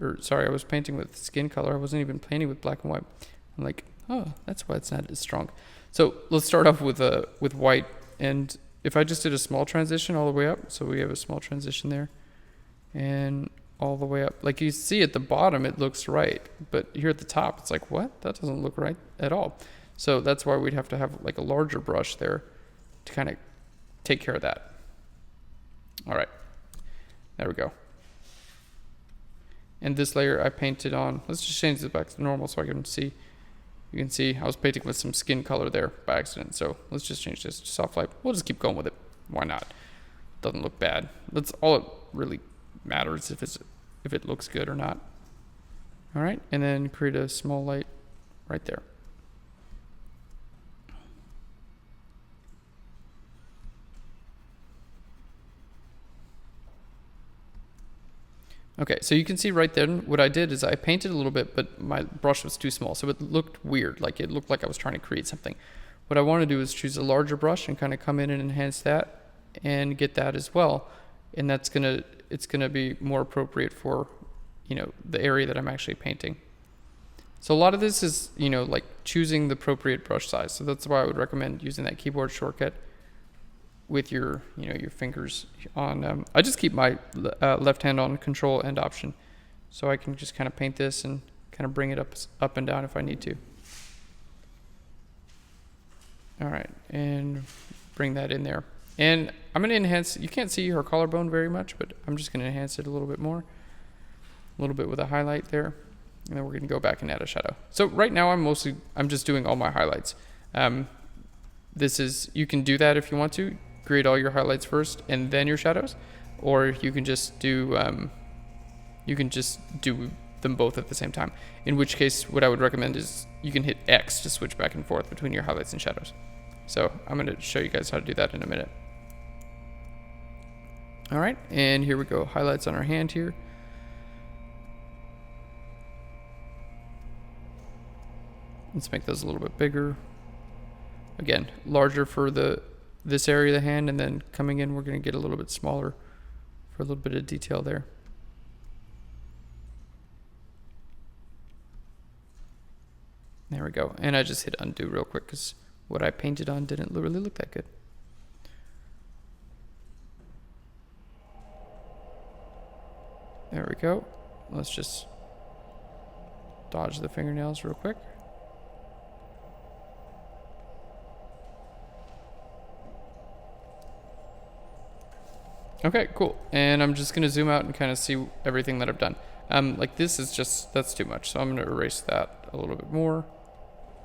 I was painting with skin color. I wasn't even painting with black and white. I'm like, oh, that's why it's not as strong. So let's start off with white, and if I just did a small transition all the way up, so we have a small transition there, and all the way up. Like you see at the bottom, it looks right, but here at the top, it's like, what? That doesn't look right at all. So that's why we'd have to have like a larger brush there to kind of take care of that. All right, there we go. And this layer I painted on, let's just change this back to normal so I can see. You can see I was painting with some skin color there by accident. So let's just change this to soft light. We'll just keep going with it. Why not? Doesn't look bad. That's all it really matters, if it looks good or not. All right, and then create a small light right there. Okay, so you can see right then what I did is I painted a little bit, but my brush was too small, so it looked weird, like it looked like I was trying to create something. What I want to do is choose a larger brush and kind of come in and enhance that and get that as well, and it's gonna be more appropriate for, you know, the area that I'm actually painting. So a lot of this is, you know, like choosing the appropriate brush size. So that's why I would recommend using that keyboard shortcut with your, you know, your fingers on. I just keep my left hand on Control and Option, so I can just kind of paint this and kind of bring it up and down if I need to. All right, and bring that in there. And I'm going to enhance, you can't see her collarbone very much, but I'm just going to enhance it a little bit more. A little bit with a highlight there. And then we're going to go back and add a shadow. So right now I'm just doing all my highlights. You can do that if you want to. Create all your highlights first and then your shadows. Or you can just do them both at the same time. In which case, what I would recommend is you can hit X to switch back and forth between your highlights and shadows. So I'm going to show you guys how to do that in a minute. All right, and here we go. Highlights on our hand here. Let's make those a little bit bigger. Again, larger for this area of the hand, and then coming in, we're going to get a little bit smaller for a little bit of detail there. There we go. And I just hit undo real quick because what I painted on didn't really look that good. There we go. Let's just dodge the fingernails real quick. Okay, cool. And I'm just going to zoom out and kind of see everything that I've done. Like this is just, that's too much. So I'm going to erase that a little bit more.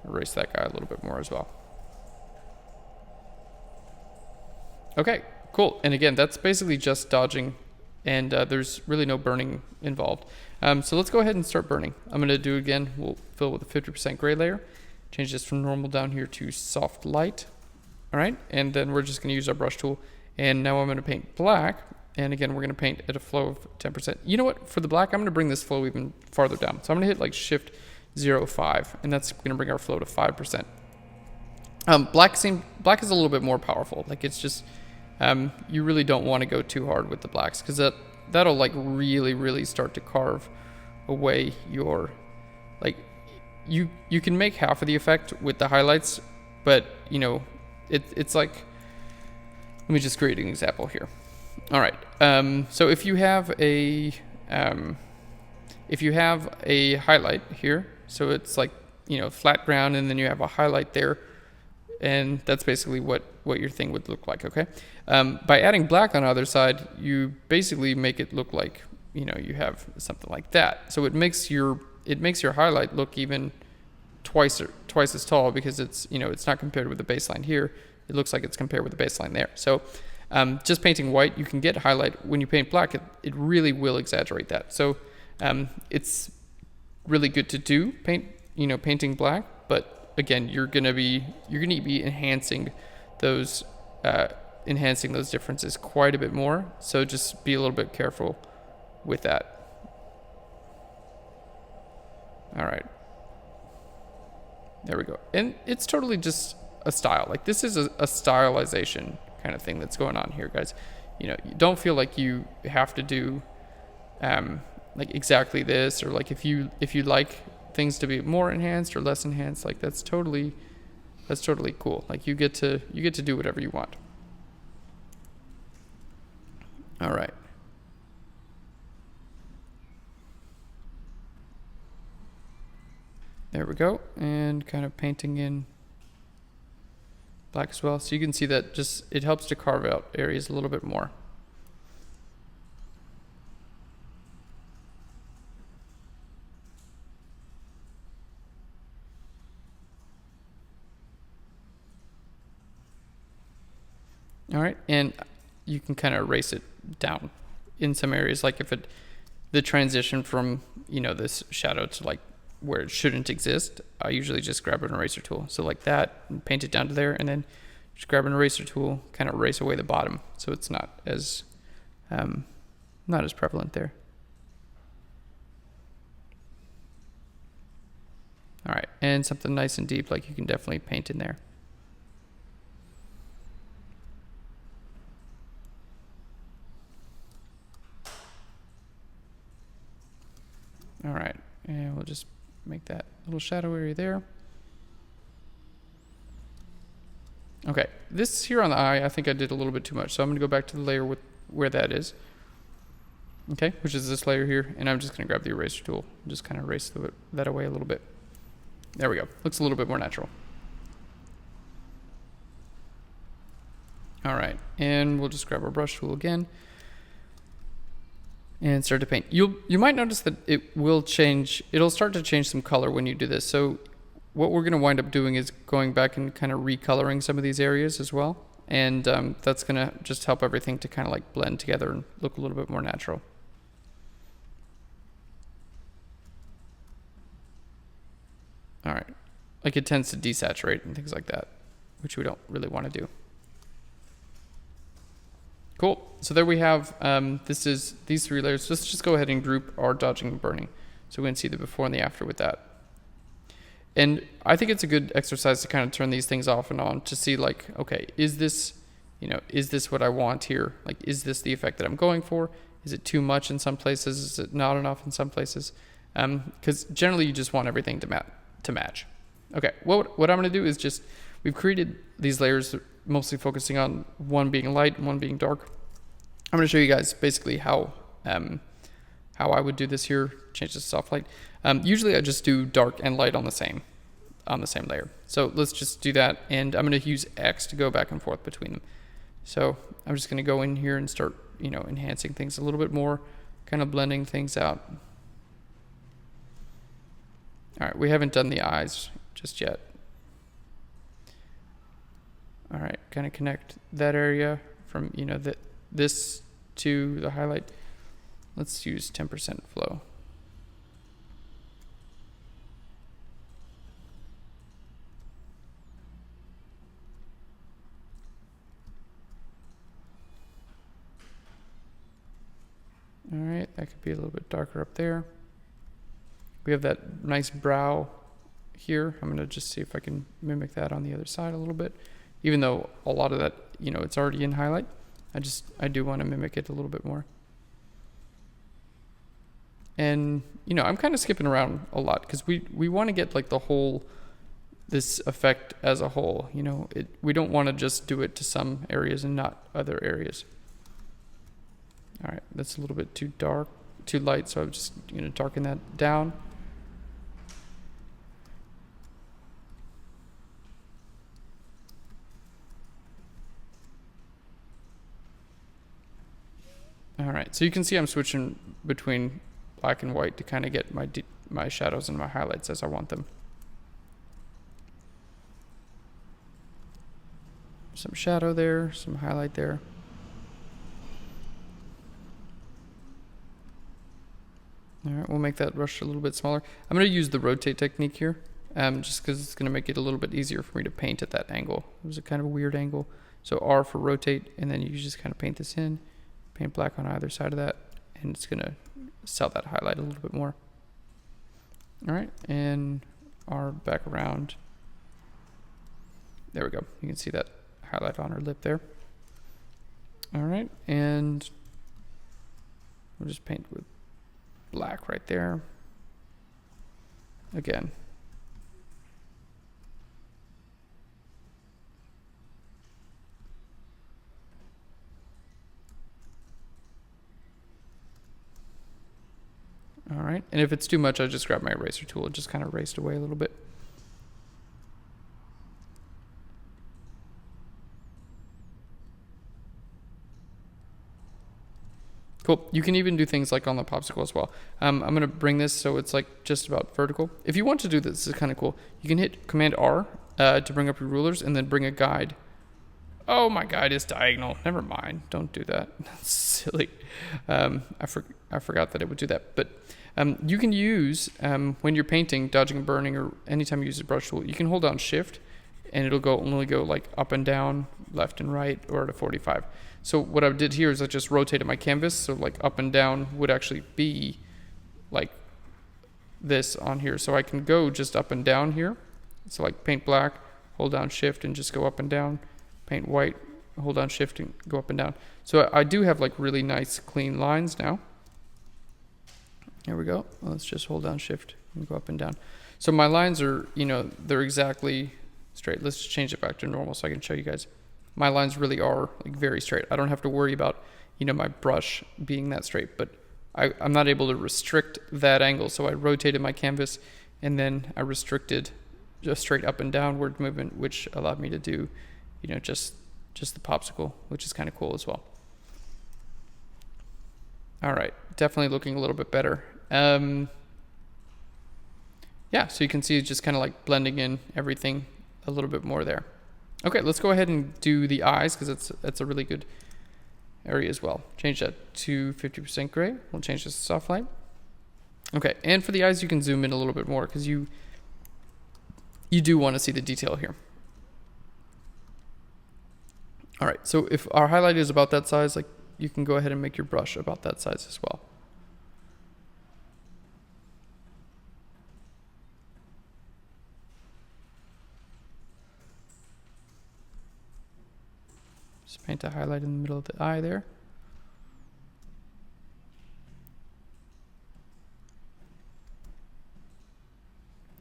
Erase that guy a little bit more as well. Okay, cool. And again, that's basically just dodging, and there's really no burning involved. So let's go ahead and start burning. I'm going to do again, we'll fill with a 50% gray layer. Change this from normal down here to soft light. All right, and then we're just going to use our brush tool. And now I'm going to paint black. And again, we're going to paint at a flow of 10%. You know what? For the black, I'm going to bring this flow even farther down. So I'm going to hit like Shift 0.5, and that's going to bring our flow to 5%. Black is a little bit more powerful. Like it's just, you really don't want to go too hard with the blacks because that'll like really start to carve away your, like you can make half of the effect with the highlights, but you know, it's like, let me just create an example here. All right. So if you have a highlight here, so it's like, you know, flat ground, and then you have a highlight there, and that's basically what your thing would look like. Okay. By adding black on the other side, you basically make it look like, you know, you have something like that. So it makes your it makes your highlight look even twice as tall, because it's, you know, it's not compared with the baseline here. It looks like it's compared with the baseline there. So just painting white, you can get highlight. When you paint black, it really will exaggerate that. So it's really good to do painting black, but again, you're gonna be enhancing those differences quite a bit more. So just be a little bit careful with that. All right. There we go. And it's totally just a style. Like, this is a stylization kind of thing that's going on here, guys. You know, you don't feel like you have to do like exactly this, or like if you like things to be more enhanced or less enhanced, like that's totally cool. Like you get to do whatever you want. All right. There we go. And kind of painting in black as well. So you can see that just, it helps to carve out areas a little bit more. All right, and you can kind of erase it down in some areas, like if the transition from, you know, this shadow to like where it shouldn't exist, I usually just grab an eraser tool. So like that, and paint it down to there, and then just grab an eraser tool, kind of erase away the bottom, so it's not as prevalent there. All right, and something nice and deep, like you can definitely paint in there. All right, and we'll just make that little shadow area there. Okay, this here on the eye, I think I did a little bit too much, so I'm gonna go back to the layer with where that is. Okay, which is this layer here, and I'm just gonna grab the eraser tool and just kind of erase that away a little bit. There we go, looks a little bit more natural. All right, and we'll just grab our brush tool again and start to paint. You might notice that it will change. It'll start to change some color when you do this. So what we're going to wind up doing is going back and kind of recoloring some of these areas as well. And that's going to just help everything to kind of like blend together and look a little bit more natural. All right. Like it tends to desaturate and things like that, which we don't really want to do. Cool. So there we have, these three layers. Let's just go ahead and group our dodging and burning, so we can see the before and the after with that. And I think it's a good exercise to kind of turn these things off and on to see like, okay, is this what I want here? Like, is this the effect that I'm going for? Is it too much in some places? Is it not enough in some places? Because generally you just want everything to match. Okay, what I'm going to do is just, we've created these layers mostly focusing on one being light and one being dark. I'm going to show you guys basically how I would do this here. Change this to soft light. Usually I just do dark and light on the same layer. So let's just do that, and I'm going to use X to go back and forth between them. So I'm just going to go in here and start, you know, enhancing things a little bit more, kind of blending things out. All right, we haven't done the eyes just yet. All right, kind of connect that area from, you know, this to the highlight. Let's use 10% flow. All right, that could be a little bit darker up there. We have that nice brow here. I'm gonna just see if I can mimic that on the other side a little bit. Even though a lot of that, you know, it's already in highlight, I do want to mimic it a little bit more. And, you know, I'm kind of skipping around a lot because we want to get like this effect as a whole, you know. We don't want to just do it to some areas and not other areas. All right, that's a little bit too dark, too light, so I'm just going to darken that down. All right, so you can see I'm switching between black and white to kind of get my my shadows and my highlights as I want them. Some shadow there, some highlight there. All right, we'll make that brush a little bit smaller. I'm going to use the rotate technique here, just because it's going to make it a little bit easier for me to paint at that angle. It was a kind of a weird angle. So R for rotate, and then you just kind of paint this in, paint black on either side of that, and it's going to sell that highlight a little bit more. All right, and R back around. There we go. You can see that highlight on her lip there. All right, and we'll just paint with black right there. Again. All right, and if it's too much, I just grab my eraser tool and just kind of erase it away a little bit. Cool. You can even do things like on the popsicle as well. I'm going to bring this so it's like just about vertical. If you want to do this, it's kind of cool. You can hit Command R to bring up your rulers and then bring a guide. Oh, my guide is diagonal. Never mind. Don't do that. That's silly. I forgot that it would do that. But you can use, when you're painting, dodging and burning, or anytime you use a brush tool, you can hold down Shift and it'll only go like up and down, left and right, or at a 45. So what I did here is I just rotated my canvas, so like up and down would actually be like this on here. So I can go just up and down here. So like paint black, hold down Shift and just go up and down. Paint white, hold down Shift and go up and down. So I do have like really nice clean lines now. There we go. Let's just hold down Shift and go up and down. So my lines are, they're exactly straight. Let's just change it back to normal so I can show you guys. My lines really are like very straight. I don't have to worry about, my brush being that straight, but I'm not able to restrict that angle. So I rotated my canvas and then I restricted just straight up and downward movement, which allowed me to do, just the popsicle, which is kind of cool as well. All right, definitely looking a little bit better. Yeah, so you can see it's just kind of like blending in everything a little bit more there. Okay, let's go ahead and do the eyes because that's a really good area as well. Change that to 50% gray. We'll change this to soft light. Okay, and for the eyes, you can zoom in a little bit more because you do want to see the detail here. All right, so if our highlight is about that size, like you can go ahead and make your brush about that size as well. Just paint a highlight in the middle of the eye there.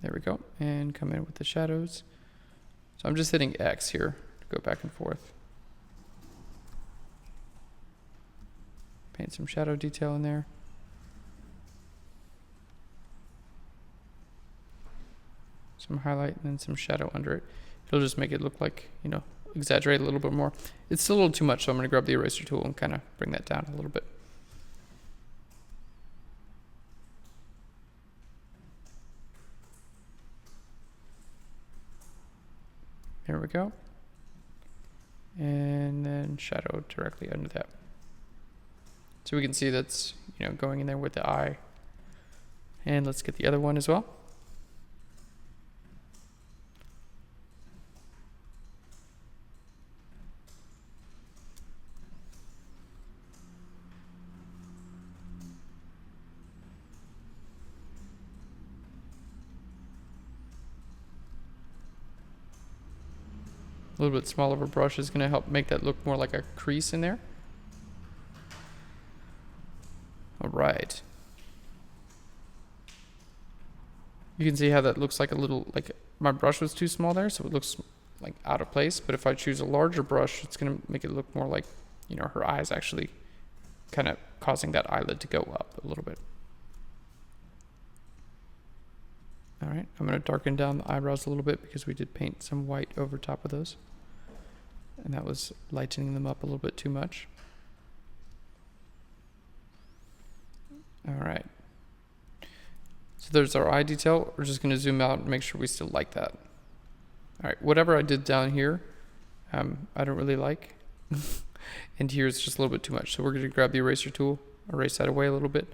There we go, and come in with the shadows. So I'm just hitting X here to go back and forth. Paint some shadow detail in there. Some highlight and then some shadow under it. It'll just make it look like, exaggerate a little bit more. It's still a little too much, so I'm going to grab the eraser tool and kind of bring that down a little bit. There we go. And then shadow directly under that. So we can see that's, going in there with the eye. And let's get the other one as well. A little bit smaller of a brush is going to help make that look more like a crease in there. All right. You can see how that looks like a little, like my brush was too small there, so it looks like out of place. But if I choose a larger brush, it's going to make it look more like, her eyes actually kind of causing that eyelid to go up a little bit. All right, I'm going to darken down the eyebrows a little bit because we did paint some white over top of those. And that was lightening them up a little bit too much. All right. So there's our eye detail. We're just going to zoom out and make sure we still like that. All right, whatever I did down here, I don't really like. And here it's just a little bit too much. So we're going to grab the eraser tool, erase that away a little bit,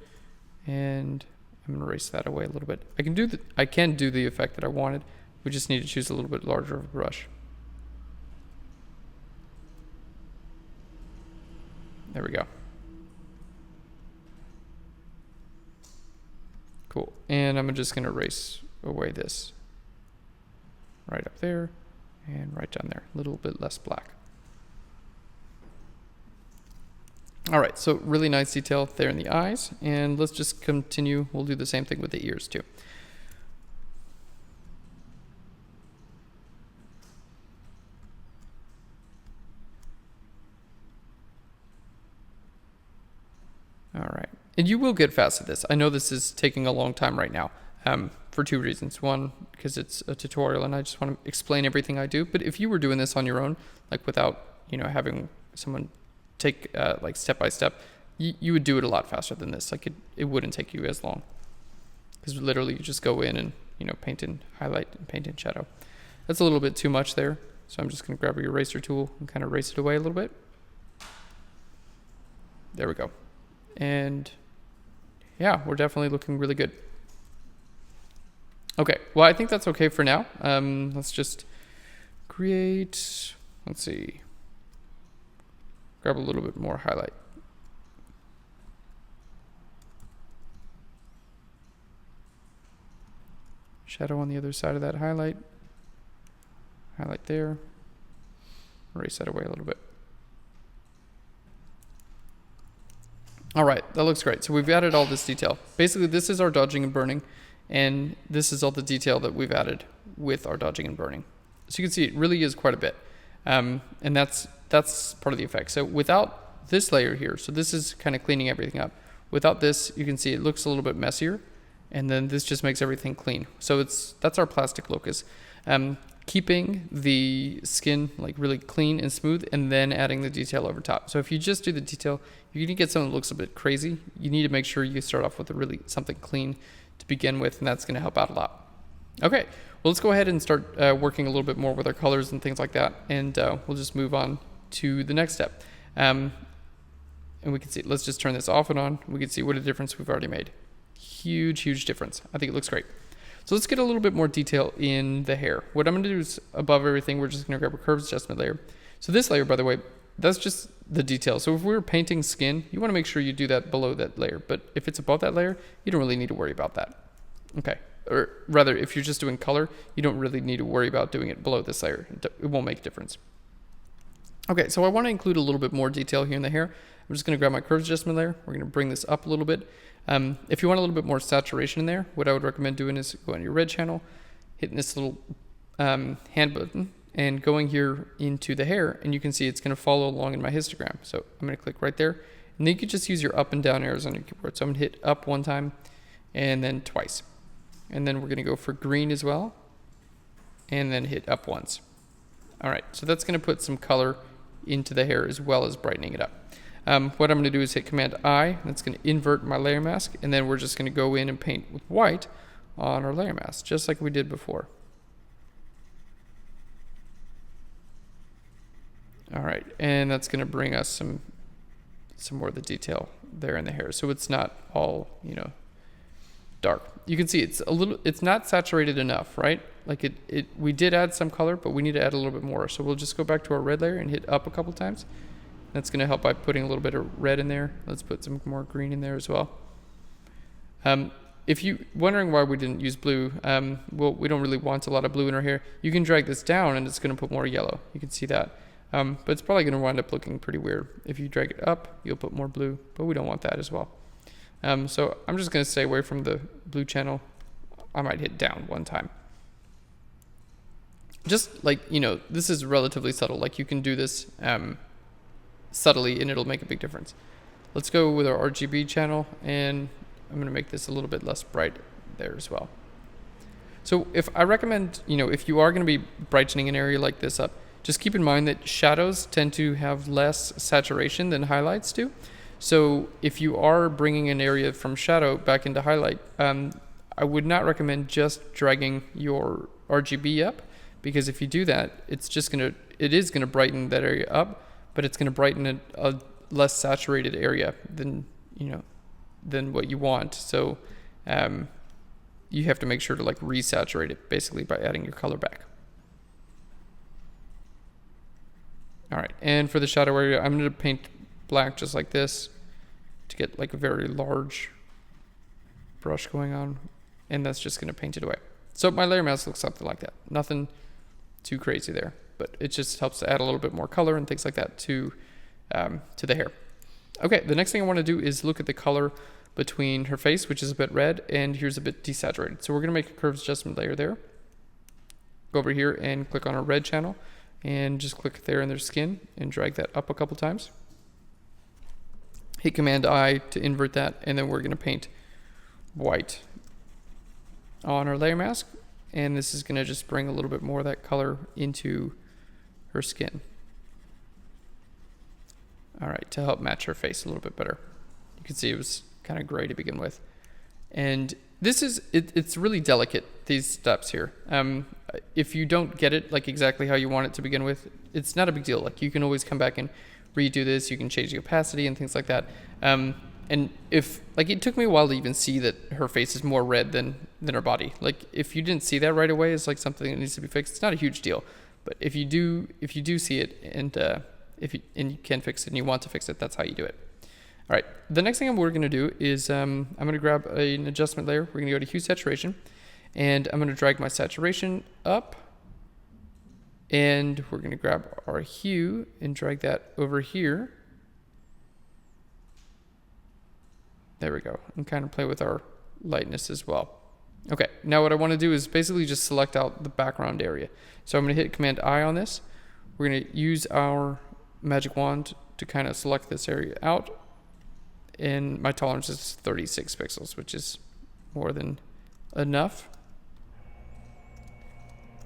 and I'm going to erase that away a little bit. I can do the effect that I wanted. We just need to choose a little bit larger of a brush. There we go. Cool. And I'm just going to erase away this right up there and right down there. A little bit less black. All right, so really nice detail there in the eyes. And let's just continue. We'll do the same thing with the ears too. All right. And you will get fast at this. I know this is taking a long time right now for two reasons. One, because it's a tutorial and I just want to explain everything I do. But if you were doing this on your own, like without, having someone take like step by step, you would do it a lot faster than this. Like it wouldn't take you as long, because literally you just go in and, paint in highlight and paint in shadow. That's a little bit too much there. So I'm just going to grab your eraser tool and kind of erase it away a little bit. There we go. And yeah, we're definitely looking really good. Okay, well, I think that's okay for now. Let's just create, let's see, grab a little bit more highlight. Shadow on the other side of that highlight. Highlight there. Erase that away a little bit. All right, that looks great. So we've added all this detail. Basically, this is our dodging and burning, and this is all the detail that we've added with our dodging and burning. So you can see it really is quite a bit, and that's part of the effect. So without this layer here, so this is kind of cleaning everything up. Without this, you can see it looks a little bit messier, and then this just makes everything clean. So that's our plastic locus. Keeping the skin like really clean and smooth, and then adding the detail over top. So if you just do the detail, you're gonna get something that looks a bit crazy. You need to make sure you start off with something clean to begin with, and that's gonna help out a lot. Okay, well, let's go ahead and start working a little bit more with our colors and things like that, and we'll just move on to the next step. And we can see, let's just turn this off and on. We can see what a difference we've already made. Huge difference. I think it looks great. So let's get a little bit more detail in the hair. What I'm going to do is, above everything, we're just going to grab a curves adjustment layer. So this layer, by the way, that's just the detail. So if we were painting skin, you want to make sure you do that below that layer. But if it's above that layer, you don't really need to worry about that. Okay. Or rather, if you're just doing color, you don't really need to worry about doing it below this layer. It won't make a difference. Okay, so I want to include a little bit more detail here in the hair. I'm just going to grab my curves adjustment layer. We're going to bring this up a little bit. If you want a little bit more saturation in there, what I would recommend doing is go on your red channel, hitting this little hand button, and going here into the hair, and you can see it's going to follow along in my histogram. So I'm going to click right there, and then you can just use your up and down arrows on your keyboard. So I'm going to hit up one time, and then twice. And then we're going to go for green as well, and then hit up once. All right, so that's going to put some color into the hair as well as brightening it up. What I'm going to do is hit Command I. That's going to invert my layer mask, and then we're just going to go in and paint with white on our layer mask, just like we did before. All right, and that's going to bring us some more of the detail there in the hair, so it's not all dark. You can see it's not saturated enough, right? Like we did add some color, but we need to add a little bit more. So we'll just go back to our red layer and hit up a couple times. That's going to help by putting a little bit of red in there. Let's put some more green in there as well. If you're wondering why we didn't use blue, well, we don't really want a lot of blue in our hair. You can drag this down and it's going to put more yellow. You can see that. But it's probably going to wind up looking pretty weird. If you drag it up, you'll put more blue, but we don't want that as well. So I'm just going to stay away from the blue channel. I might hit down one time. Just like, this is relatively subtle. Like you can do this subtly and it'll make a big difference. Let's go with our RGB channel, and I'm going to make this a little bit less bright there as well. So if I recommend, if you are going to be brightening an area like this up, just keep in mind that shadows tend to have less saturation than highlights do. So if you are bringing an area from shadow back into highlight, I would not recommend just dragging your RGB up, because if you do that, it is gonna brighten that area up, but it's gonna brighten a less saturated area than what you want. So you have to make sure to like resaturate it basically by adding your color back. All right, and for the shadow area, I'm gonna paint black just like this to get like a very large brush going on, and that's just gonna paint it away. So my layer mask looks something like that. Nothing too crazy there, but it just helps to add a little bit more color and things like that to the hair. Okay, the next thing I want to do is look at the color between her face, which is a bit red, and here's a bit desaturated. So we're gonna make a curves adjustment layer there. Go over here and click on a red channel, and just click there in their skin and drag that up a couple times. Hit Command I to invert that, and then we're gonna paint white on our layer mask, and this is gonna just bring a little bit more of that color into her skin. All right, to help match her face a little bit better. You can see it was kind of gray to begin with. And this is, it's really delicate, these steps here. If you don't get it like exactly how you want it to begin with, it's not a big deal. Like you can always come back and redo this. You can change the opacity and things like that. And if, like it took me a while to even see that her face is more red than her body. Like if you didn't see that right away, it's like something that needs to be fixed. It's not a huge deal. But if you do see it and you can fix it and you want to fix it, that's how you do it. All right, the next thing we're gonna do is I'm gonna grab an adjustment layer. We're gonna go to hue saturation, and I'm gonna drag my saturation up, and we're gonna grab our hue and drag that over here. There we go, and kind of play with our lightness as well. Okay, now what I wanna do is basically just select out the background area. So I'm gonna hit Command I on this. We're gonna use our magic wand to kind of select this area out. And my tolerance is 36 pixels, which is more than enough.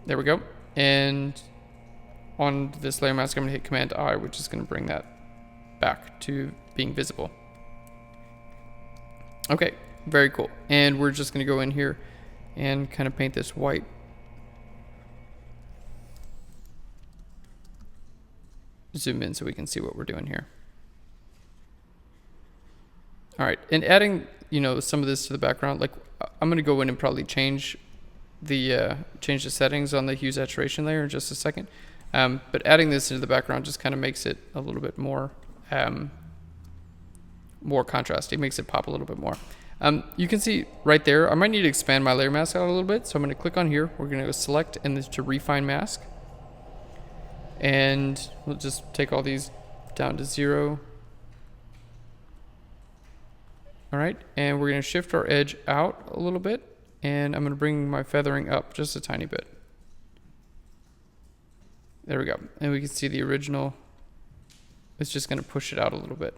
There we go. And on this layer mask, I'm gonna hit Command I, which is gonna bring that back to being visible. Okay, very cool. And we're just gonna go in here and kind of paint this white. Zoom in so we can see what we're doing here. All right, and adding, some of this to the background, like I'm gonna go in and probably change the settings on the hue saturation layer in just a second. But adding this into the background just kind of makes it a little bit more contrasty. It makes it pop a little bit more. You can see right there, I might need to expand my layer mask out a little bit. So I'm gonna click on here. We're gonna go select and then to refine mask. And we'll just take all these down to 0. All right, and we're gonna shift our edge out a little bit, and I'm gonna bring my feathering up just a tiny bit. There we go, and we can see the original. It's just gonna push it out a little bit.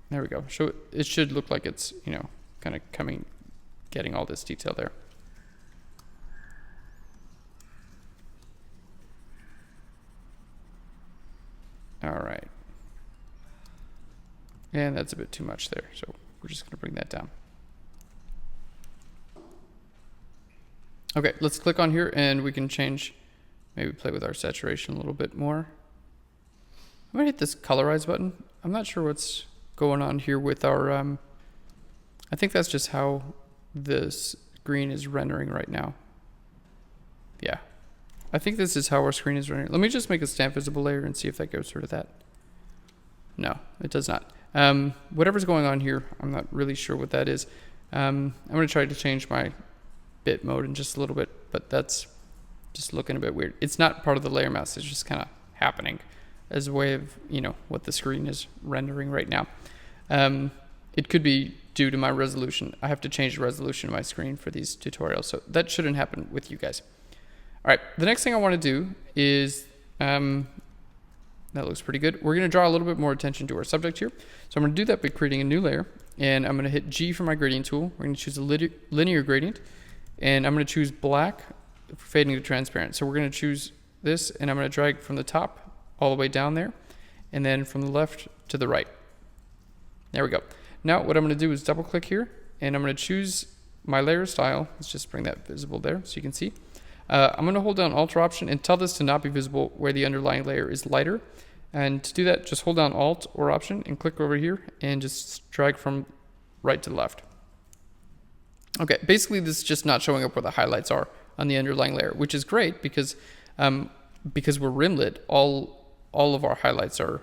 There we go. So it should look like it's, kind of getting all this detail there. All right. And that's a bit too much there, so we're just gonna bring that down. Okay, let's click on here and we can change, maybe play with our saturation a little bit more. I'm gonna hit this colorize button. I'm not sure what's going on here with our, I think that's just how this screen is rendering right now. Yeah. I think this is how our screen is rendering. Let me just make a stamp visible layer and see if that goes through to that. No, it does not. Whatever's going on here, I'm not really sure what that is. I'm going to try to change my bit mode in just a little bit, but that's just looking a bit weird. It's not part of the layer mask. It's just kind of happening as a way of, what the screen is rendering right now. It could be due to my resolution. I have to change the resolution of my screen for these tutorials, so that shouldn't happen with you guys. All right, the next thing I want to do is, that looks pretty good. We're going to draw a little bit more attention to our subject here. So I'm going to do that by creating a new layer, and I'm going to hit G for my gradient tool. We're going to choose a linear gradient, and I'm going to choose black, fading to transparent. So we're going to choose this, and I'm going to drag from the top all the way down there, and then from the left to the right. There we go. Now what I'm going to do is double click here, and I'm going to choose my layer style. Let's just bring that visible there so you can see. I'm going to hold down Alt or Option and tell this to not be visible where the underlying layer is lighter. And to do that, just hold down Alt or Option and click over here and just drag from right to left. Okay, basically this is just not showing up where the highlights are on the underlying layer, which is great because we're rimlit, all of our highlights are,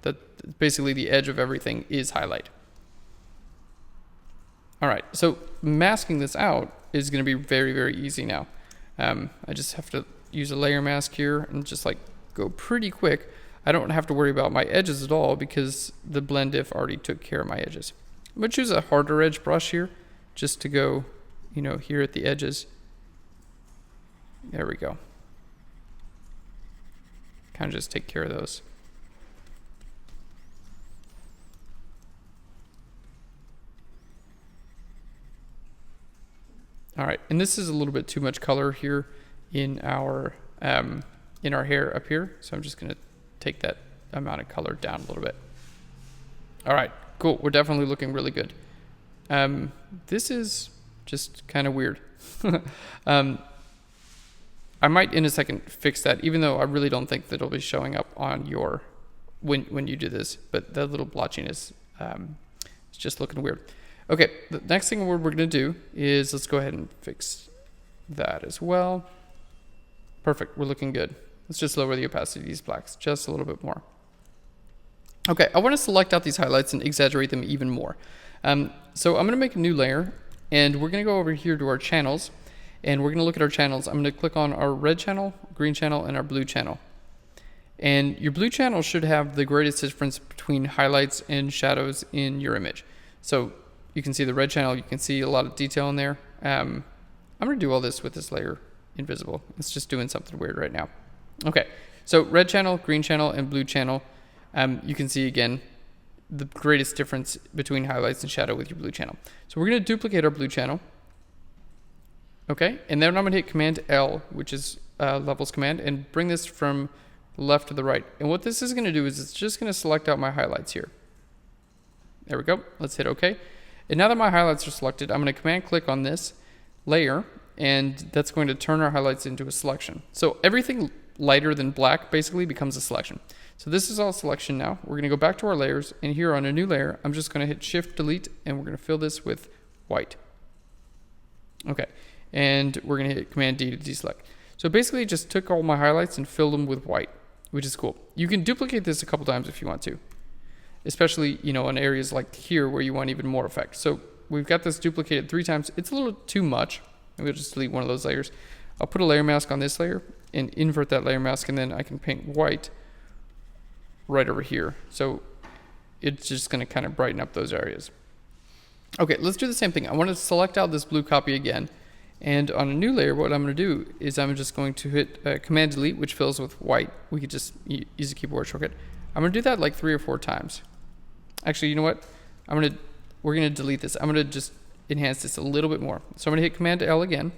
that basically the edge of everything is highlight. All right, so masking this out is going to be very, very easy now. I just have to use a layer mask here and just like go pretty quick. I don't have to worry about my edges at all because the blend diff already took care of my edges. I'm going to choose a harder edge brush here just to go, here at the edges. There we go. Kind of just take care of those. All right, and this is a little bit too much color here in our hair up here, so I'm just going to take that amount of color down a little bit. All right, cool. We're definitely looking really good. This is just kind of weird. I might in a second fix that, even though I really don't think that it'll be showing up on your when you do this. But that little blotchiness is just looking weird. Okay, the next thing we're going to do is let's go ahead and fix that as well. Perfect, we're looking good. Let's just lower the opacity of these blacks just a little bit more. Okay, I want to select out these highlights and exaggerate them even more. So I'm going to make a new layer, and we're going to go over here to our channels, and we're going to look at our channels. I'm going to click on our red channel, green channel, and our blue channel. And your blue channel should have the greatest difference between highlights and shadows in your image. So you can see the red channel, you can see a lot of detail in there. I'm going to do all this with this layer invisible. It's just doing something weird right now. Okay, so red channel, green channel, and blue channel. You can see again the greatest difference between highlights and shadow with your blue channel. So we're going to duplicate our blue channel. Okay, and then I'm going to hit Command L, which is levels command, and bring this from left to the right. And what this is going to do is it's just going to select out my highlights here. There we go. Let's hit OK. And now that my highlights are selected, I'm going to command click on this layer, and that's going to turn our highlights into a selection. So everything lighter than black basically becomes a selection. So this is all selection now. We're going to go back to our layers, and here on a new layer, I'm just going to hit Shift Delete, and we're going to fill this with white. Okay, and we're going to hit Command D to deselect. So basically it just took all my highlights and filled them with white, which is cool. You can duplicate this a couple times if you want to, especially, in areas like here where you want even more effect. So we've got this duplicated 3 times. It's a little too much. We'll just delete one of those layers. I'll put a layer mask on this layer and invert that layer mask, and then I can paint white right over here. So it's just going to kind of brighten up those areas. Okay, let's do the same thing. I want to select out this blue copy again. And on a new layer, what I'm going to do is I'm just going to hit Command Delete, which fills with white. We could just use a keyboard shortcut. I'm going to do that like 3 or 4 times. Actually, you know what? We're going to delete this. I'm going to just enhance this a little bit more. So I'm going to hit Command L again.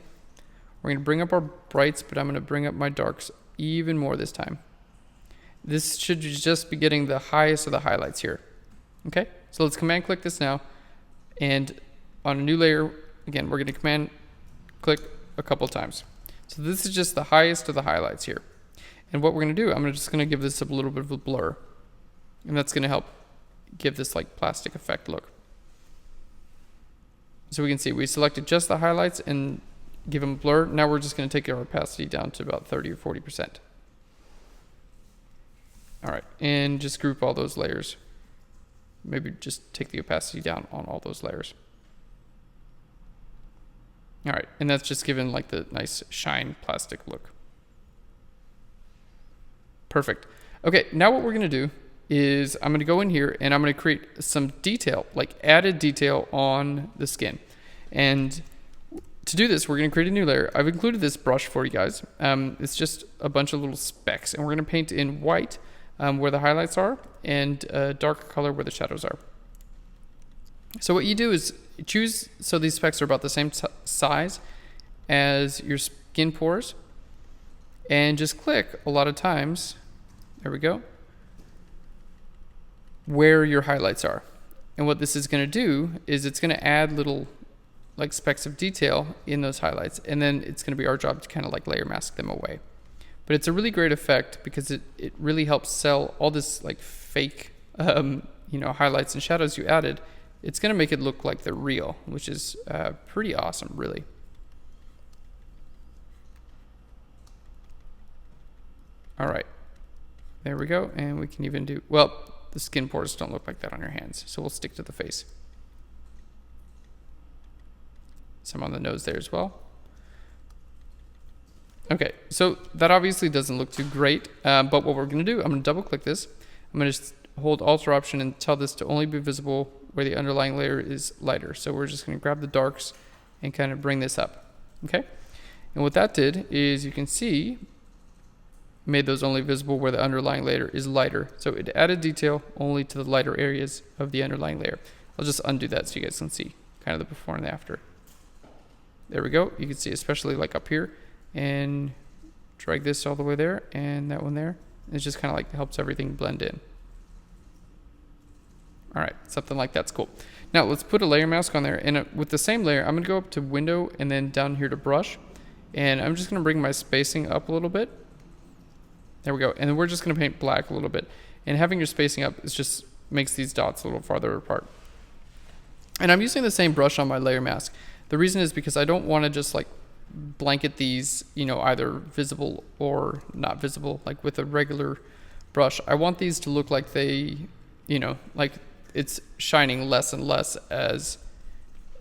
We're going to bring up our brights, but I'm going to bring up my darks even more this time. This should just be getting the highest of the highlights here. Okay, so let's command click this now. And on a new layer, again, we're going to command click a couple times. So this is just the highest of the highlights here. And what we're going to do, I'm just going to give this a little bit of a blur. And that's going to help give this like plastic effect look. So we can see we selected just the highlights and give them a blur. Now we're just going to take our opacity down to about 30 or 40%. All right, and just group all those layers. Maybe just take the opacity down on all those layers. All right, and that's just given like the nice shine plastic look. Perfect. Okay, now what we're going to do is I'm going to go in here and I'm going to create some detail, like added detail on the skin. And to do this, we're going to create a new layer. I've included this brush for you guys. It's just a bunch of little specks, and we're going to paint in white where the highlights are and a dark color where the shadows are. So what you do is choose, so these specks are about the same size as your skin pores, and just click a lot of times, there we go, where your highlights are. And what this is going to do is it's going to add little like specks of detail in those highlights. And then it's going to be our job to kind of like layer mask them away. But it's a really great effect because it really helps sell all this like fake, highlights and shadows you added. It's going to make it look like they're real, which is pretty awesome, really. All right, there we go. And we can even do, well, the skin pores don't look like that on your hands, so we'll stick to the face. Some on the nose there as well. Okay, so that obviously doesn't look too great, but what we're going to do, I'm going to double click this. I'm going to hold Alt or Option and tell this to only be visible where the underlying layer is lighter. So we're just going to grab the darks and kind of bring this up. Okay, and what that did is you can see made those only visible where the underlying layer is lighter. So it added detail only to the lighter areas of the underlying layer. I'll just undo that so you guys can see kind of the before and the after. There we go. You can see especially like up here, and drag this all the way there and that one there. It just kind of like helps everything blend in. All right, something like that's cool. Now let's put a layer mask on there, and with the same layer, I'm gonna go up to Window and then down here to Brush, and I'm just gonna bring my spacing up a little bit. There we go. And then we're just going to paint black a little bit. And having your spacing up is just makes these dots a little farther apart. And I'm using the same brush on my layer mask. The reason is because I don't want to just like blanket these, either visible or not visible, like with a regular brush. I want these to look like they, like it's shining less and less as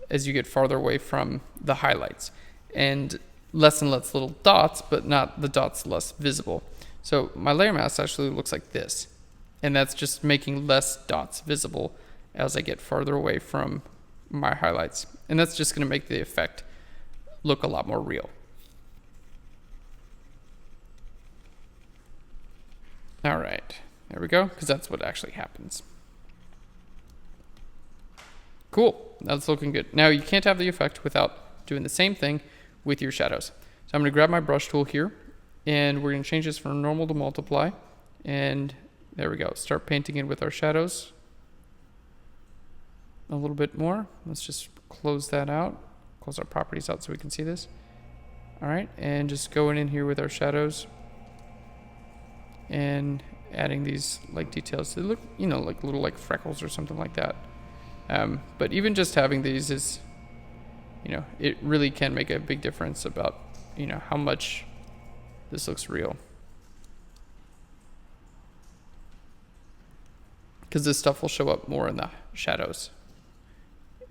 you get farther away from the highlights. And less little dots, but not the dots less visible. So my layer mask actually looks like this, and that's just making less dots visible as I get farther away from my highlights. And that's just going to make the effect look a lot more real. All right, there we go, because that's what actually happens. Cool, that's looking good. Now you can't have the effect without doing the same thing with your shadows. So I'm going to grab my brush tool here, and we're going to change this from normal to multiply. And there we go. Start painting in with our shadows a little bit more. Let's just close that out. Close our properties out so we can see this. All right. And just going in here with our shadows and adding these like details. They look, like little like freckles or something like that. But even just having these is, it really can make a big difference about, how much this looks real. Because this stuff will show up more in the shadows,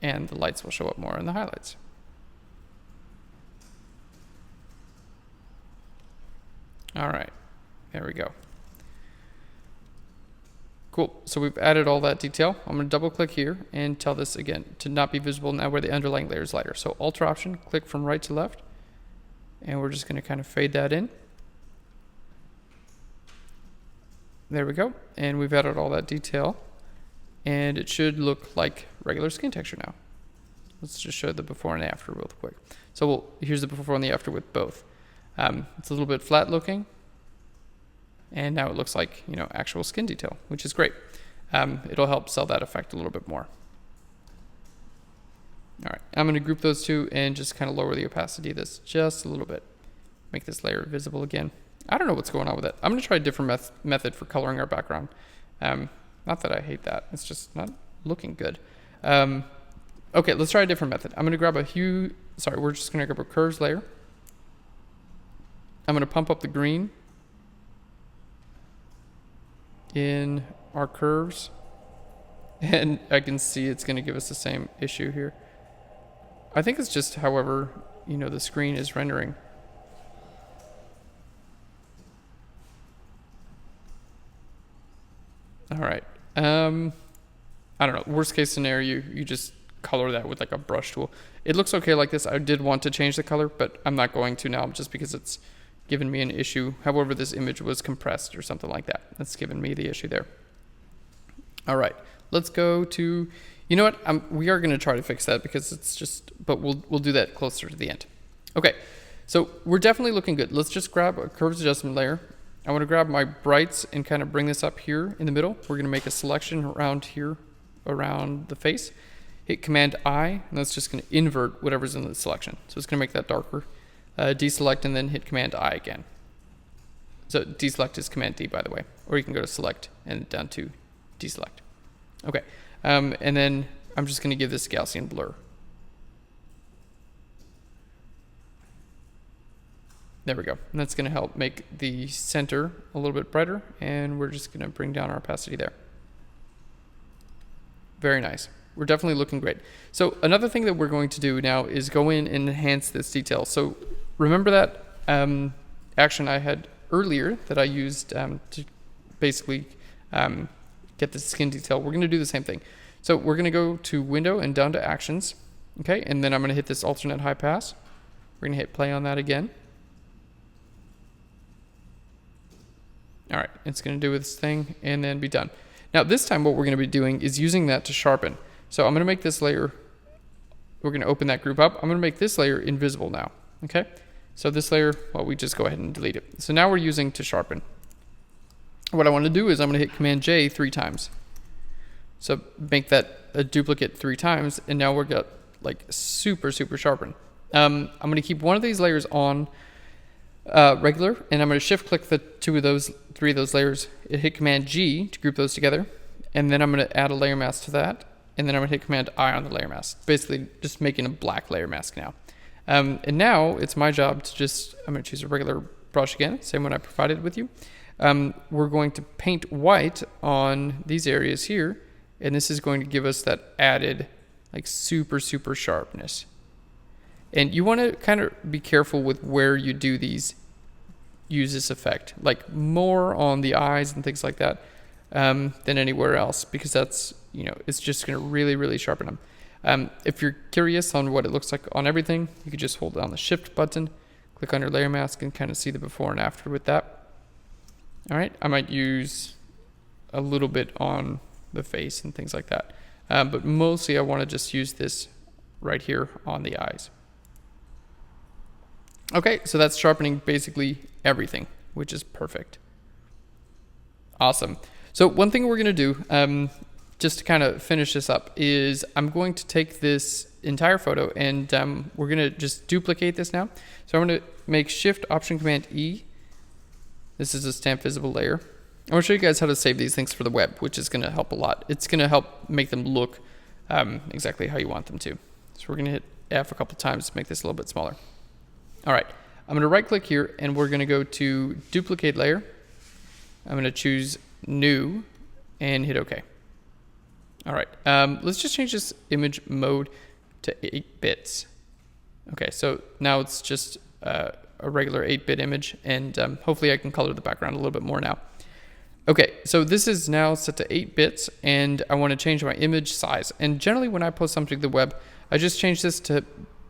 and the lights will show up more in the highlights. All right, there we go. Cool, so we've added all that detail. I'm gonna double click here and tell this again to not be visible now where the underlying layer is lighter. So Alt or Option, click from right to left, and we're just gonna kind of fade that in. There we go, and we've added all that detail, and it should look like regular skin texture now. Let's just show the before and after real quick. So here's the before and the after with both. It's a little bit flat looking, and now it looks like actual skin detail, which is great. It'll help sell that effect a little bit more. All right, I'm going to group those two and just kind of lower the opacity of this just a little bit. Make this layer visible again. I don't know what's going on with it. I'm going to try a different method for coloring our background. Not that I hate that. It's just not looking good. Okay, let's try a different method. I'm going to grab we're just going to grab a curves layer. I'm going to pump up the green in our curves. And I can see it's going to give us the same issue here. I think it's just however, the screen is rendering. All right. I don't know. Worst case scenario, you just color that with like a brush tool. It looks okay like this. I did want to change the color, but I'm not going to now just because it's given me an issue. However, this image was compressed or something like that. That's given me the issue there. All right. Let's go to, you know what? We are going to try to fix that because it's just, but we'll do that closer to the end. Okay. So we're definitely looking good. Let's just grab a curves adjustment layer. I want to grab my brights and kind of bring this up here in the middle. We're going to make a selection around here around the face. Hit Command I, and that's just going to invert whatever's in the selection. So it's going to make that darker. Deselect, and then hit Command I again. So deselect is Command D, by the way. Or you can go to select and down to deselect. Okay. And then I'm just going to give this Gaussian blur. There we go. And that's going to help make the center a little bit brighter. And we're just going to bring down our opacity there. Very nice. We're definitely looking great. So another thing that we're going to do now is go in and enhance this detail. So remember that action I had earlier that I used to basically get the skin detail. We're going to do the same thing. So we're going to go to Window and down to Actions. Okay, and then I'm going to hit this alternate high pass. We're going to hit play on that again. All right, it's going to do its thing and then be done. Now this time what we're going to be doing is using that to sharpen. So I'm going to make this layer, we're going to open that group up. I'm going to make this layer invisible now. Okay, so this layer, well, we just go ahead and delete it. So now we're using to sharpen. What I want to do is I'm going to hit Command J 3 times. So make that a duplicate 3 times, and now we've got like super sharpen. I'm going to keep one of these layers on regular, and I'm going to shift click the 3 of those layers, hit Command G to group those together, and then I'm going to add a layer mask to that, and then I'm going to hit Command I on the layer mask, basically just making a black layer mask now. And now it's my job to just, I'm going to choose a regular brush again, same one I provided with you. We're going to paint white on these areas here, and this is going to give us that added like super sharpness. And you want to kind of be careful with where you do these, use this effect, like more on the eyes and things like that than anywhere else, because that's, you know, it's just going to really sharpen them. If you're curious on what it looks like on everything, you could just hold down the Shift button, click on your layer mask, and kind of see the before and after with that. All right, I might use a little bit on the face and things like that, but mostly I want to just use this right here on the eyes. Okay, so that's sharpening basically everything, which is perfect. Awesome. So one thing we're going to do, just to kind of finish this up, is I'm going to take this entire photo and we're going to just duplicate this now. So I'm going to make Shift Option Command E. This is a stamp visible layer. I'm going to show you guys how to save these things for the web, which is going to help a lot. It's going to help make them look exactly how you want them to. So we're going to hit F a couple times to make this a little bit smaller. All right, I'm going to right click here and we're going to go to duplicate layer. I'm going to choose new and hit OK. All right, let's just change this image mode to 8 bits. Okay, so now it's just a regular 8-bit image, and hopefully I can color the background a little bit more now. Okay, so this is now set to 8 bits, and I want to change my image size. And generally when I post something to the web, I just change this to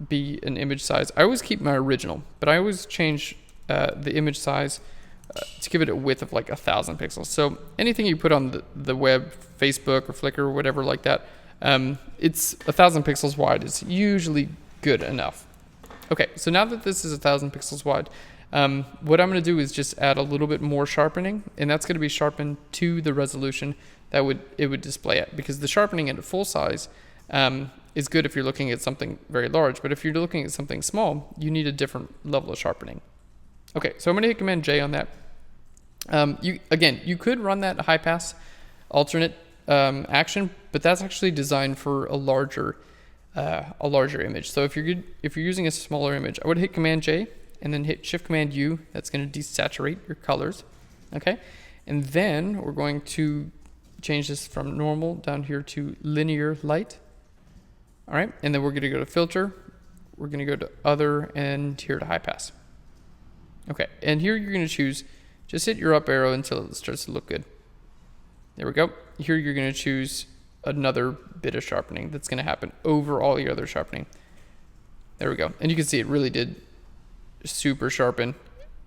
be an image size. I always keep my original, but I always change the image size to give it a width of like 1,000 pixels. So anything you put on the web, Facebook or Flickr or whatever like that, it's 1,000 pixels wide is usually good enough. Okay, so now that this is 1,000 pixels wide, what I'm going to do is just add a little bit more sharpening, and that's going to be sharpened to the resolution that it would display at, because the sharpening at full size is good if you're looking at something very large, but if you're looking at something small, you need a different level of sharpening. Okay, so I'm going to hit Command J on that. You could run that high pass alternate action, but that's actually designed for a larger image. So if you're using a smaller image, I would hit Command J and then hit Shift Command U. That's going to desaturate your colors. Okay, and then we're going to change this from normal down here to linear light. All right, and then we're going to go to filter. We're going to go to other, and here to high pass. Okay, and here you're going to choose, just hit your up arrow until it starts to look good. There we go. Here you're going to choose another bit of sharpening that's going to happen over all your other sharpening. There we go. And you can see it really did super sharpen.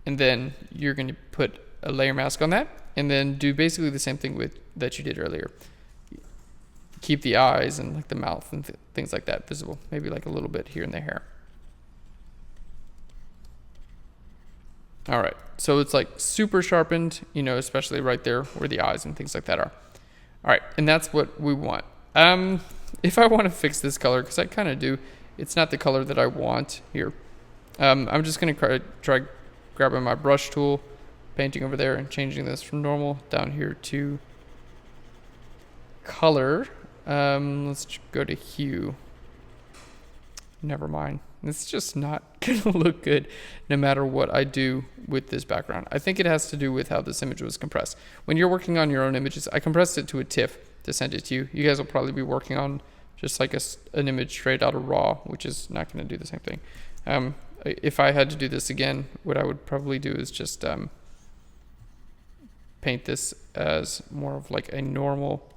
And then you're going to put a layer mask on that and then do basically the same thing that you did earlier. Keep the eyes and like the mouth and things like that visible. Maybe like a little bit here in the hair. All right, so it's like super sharpened, especially right there where the eyes and things like that are. All right, and that's what we want. If I want to fix this color, because I kind of do, it's not the color that I want here. I'm just going to try grabbing my brush tool, painting over there, and changing this from normal down here to color. Let's go to hue. Never mind. It's just not going to look good no matter what I do with this background. I think it has to do with how this image was compressed. When you're working on your own images, I compressed it to a TIFF to send it to you. You guys will probably be working on just like an image straight out of RAW, which is not going to do the same thing. If I had to do this again, what I would probably do is just paint this as more of like a normal,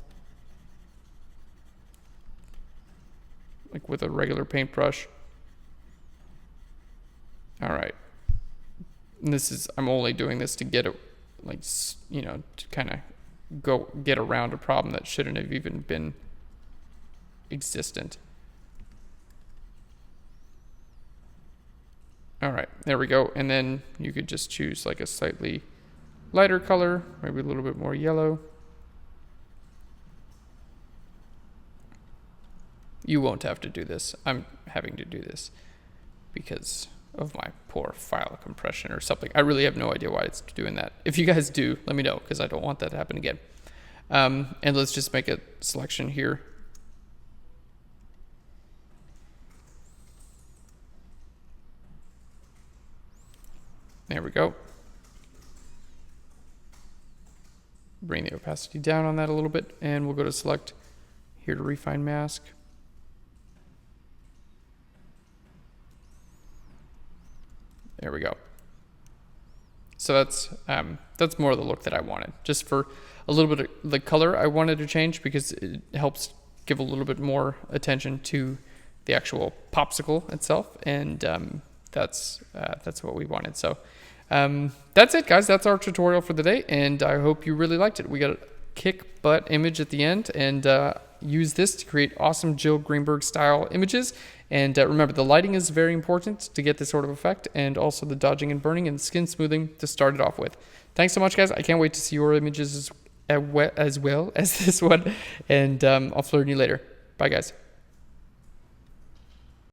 like with a regular paintbrush. All right. And I'm only doing this to get it, like, you know, to kind of get around a problem that shouldn't have even been existent. All right, there we go. And then you could just choose like a slightly lighter color, maybe a little bit more yellow. You won't have to do this. I'm having to do this because of my poor file compression or something. I really have no idea why it's doing that. If you guys do, let me know, because I don't want that to happen again. And let's just make a selection here. There we go. Bring the opacity down on that a little bit, and we'll go to select here to refine mask. There we go. So that's more of the look that I wanted. Just for a little bit of the color I wanted to change because it helps give a little bit more attention to the actual popsicle itself, and that's what we wanted. So that's it, guys. That's our tutorial for the day, and I hope you really liked it. We got a kick butt image at the end, and use this to create awesome Jill Greenberg style images. And remember, the lighting is very important to get this sort of effect, and also the dodging and burning and skin smoothing to start it off with. Thanks so much, guys. I can't wait to see your images as well as this one, and I'll flirt you later. Bye, guys.